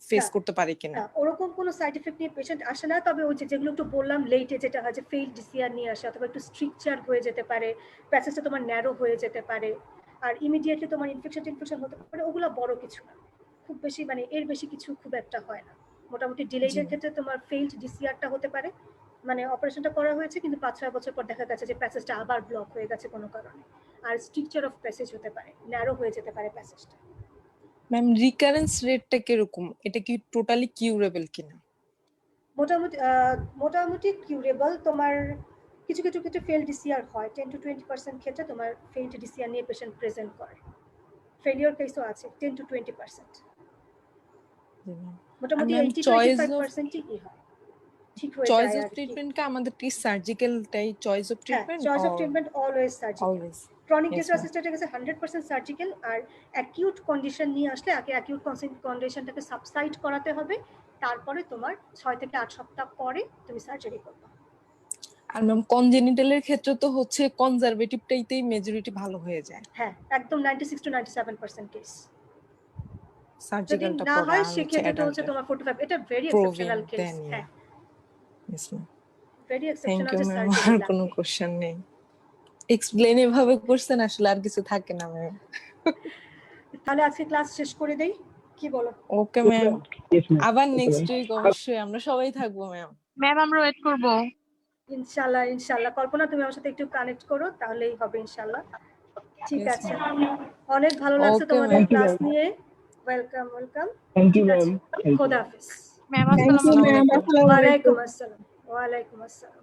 ফেস করতে পারে কিনা? ওরকম কোনো সাইড এফেক্ট নিয়ে পেশেন্ট আসে না, তবে ওই যেগুলো একটু বললাম লেটে যেটা হয় যে ফেইল ডিসিআর নিয়ে আসে, অথবা একটু স্ট্রিকচার হয়ে যেতে পারে, প্যাসেজটা তোমার ন্যারো হয়ে যেতে পারে, আর ইমিডিয়েটলি তোমার ইনফেকশন হতে পারে, ওগুলো বড় কিছু না, খুব বেশি মানে এর বেশি কিছু খুব একটা হয় না। মোটামুটি ডিলেডের ক্ষেত্রে তোমার ফেইলড ডিসিআরটা হতে পারে, মানে অপারেশনটা করা হয়েছে কিন্তু 5-6 বছর পর দেখা গেছে যে প্যাসেজটা আবার ব্লক হয়ে গেছে কোনো কারণে। আর স্ট্রিকচার অফ প্যাসেজ হতে পারে, ন্যারো হয়ে যেতে পারে প্যাসেজটা। ম্যাম রিকারেন্স রেটটা কিরকম, এটা কি টোটালি কিউরেবল কিনা? মোটামুটি কিউরেবল। তোমার কিছু কিছু ক্ষেত্রে ফেল ডিসিআর হয়, 10 to 20% ক্ষেত্রে তোমার ফেইলড ডিসিআর নিয়ে পেশেন্ট প্রেজেন্ট করে। ফেলিওর কেসও আছে 10 to 20%। মোটামুটি 80 to 85% হয়। ঠিক হয়ে চয়েস যায় অফ আর কি। ট্রিটমেন্ট কা আমাদের কি সার্জিক্যালটাই চয়েস অফ হ্যাঁ, treatment choice of treatment always surgical. Always chronic Yes, disease ma'am. অ্যাসিস্টেন্টের কাছে 100% সার্জিক্যাল, আর অ্যাকিউট কন্ডিশন নিয়ে আসলে আগে অ্যাকিউট কন্ডিশনটাকে সাবসাইড করাতে হবে, তারপরে তোমার 6 থেকে 8 সপ্তাহ পরে তুমি সার্জারি করবে। আর ম্যাম কনজেনিটালের ক্ষেত্রে তো হচ্ছে কনজারভেটিভটাইতেই মেজরিটি ভালো হয়ে যায়, হ্যাঁ, একদম 96 to 97% কেস। যদি সার্জিক্যালটা না পরে হয় আর হচ্ছে সেক্ষেত্রে তো হচ্ছে অ্যাডাল্টের তোমার 45, এটা ভেরি প্রোভিয়ান এক্সেপশনাল কেস। দেন। হ্যাঁ, yes ma'am, very thank exceptional you যে ম্যাম। সার্জারি আর কোনো লাগে। কোশ্চেন নেই, এক্সপ্লেন এভাবে করছেন আসলে আর কিছু থাকে না ম্যাম। তাহলে আজকে ক্লাস শেষ করে দেই, কি বলো? Okay ma'am, Yes, ma'am. আবার Okay, নেক্সট ma'am. উইক অবশ্যই আমরা সবাই থাকবো ম্যাম। ম্যাম আমরা ওয়েট করব। ইনশাআল্লাহ ইনশাআল্লাহ। কল্পনা তুমি আমার সাথে একটু কানেক্ট করো, তাহলেই হবে ইনশাআল্লাহ। ঠিক Yes, আছে, ma'am. অনেক ভালো লাগছে Okay, তোমাদের ma'am. Thank you, class ma'am. নিয়ে। Welcome welcome. Thank you, ঠিক আছে, ma'am. Thank you. খোদা হাফেজ। ম্যাম Thank you, আসসালামু ma'am. আলাইকুম। Assalamu alaikum. ওয়ালাইকুম আসসালাম। ওয়ালাইকুম আসসালাম।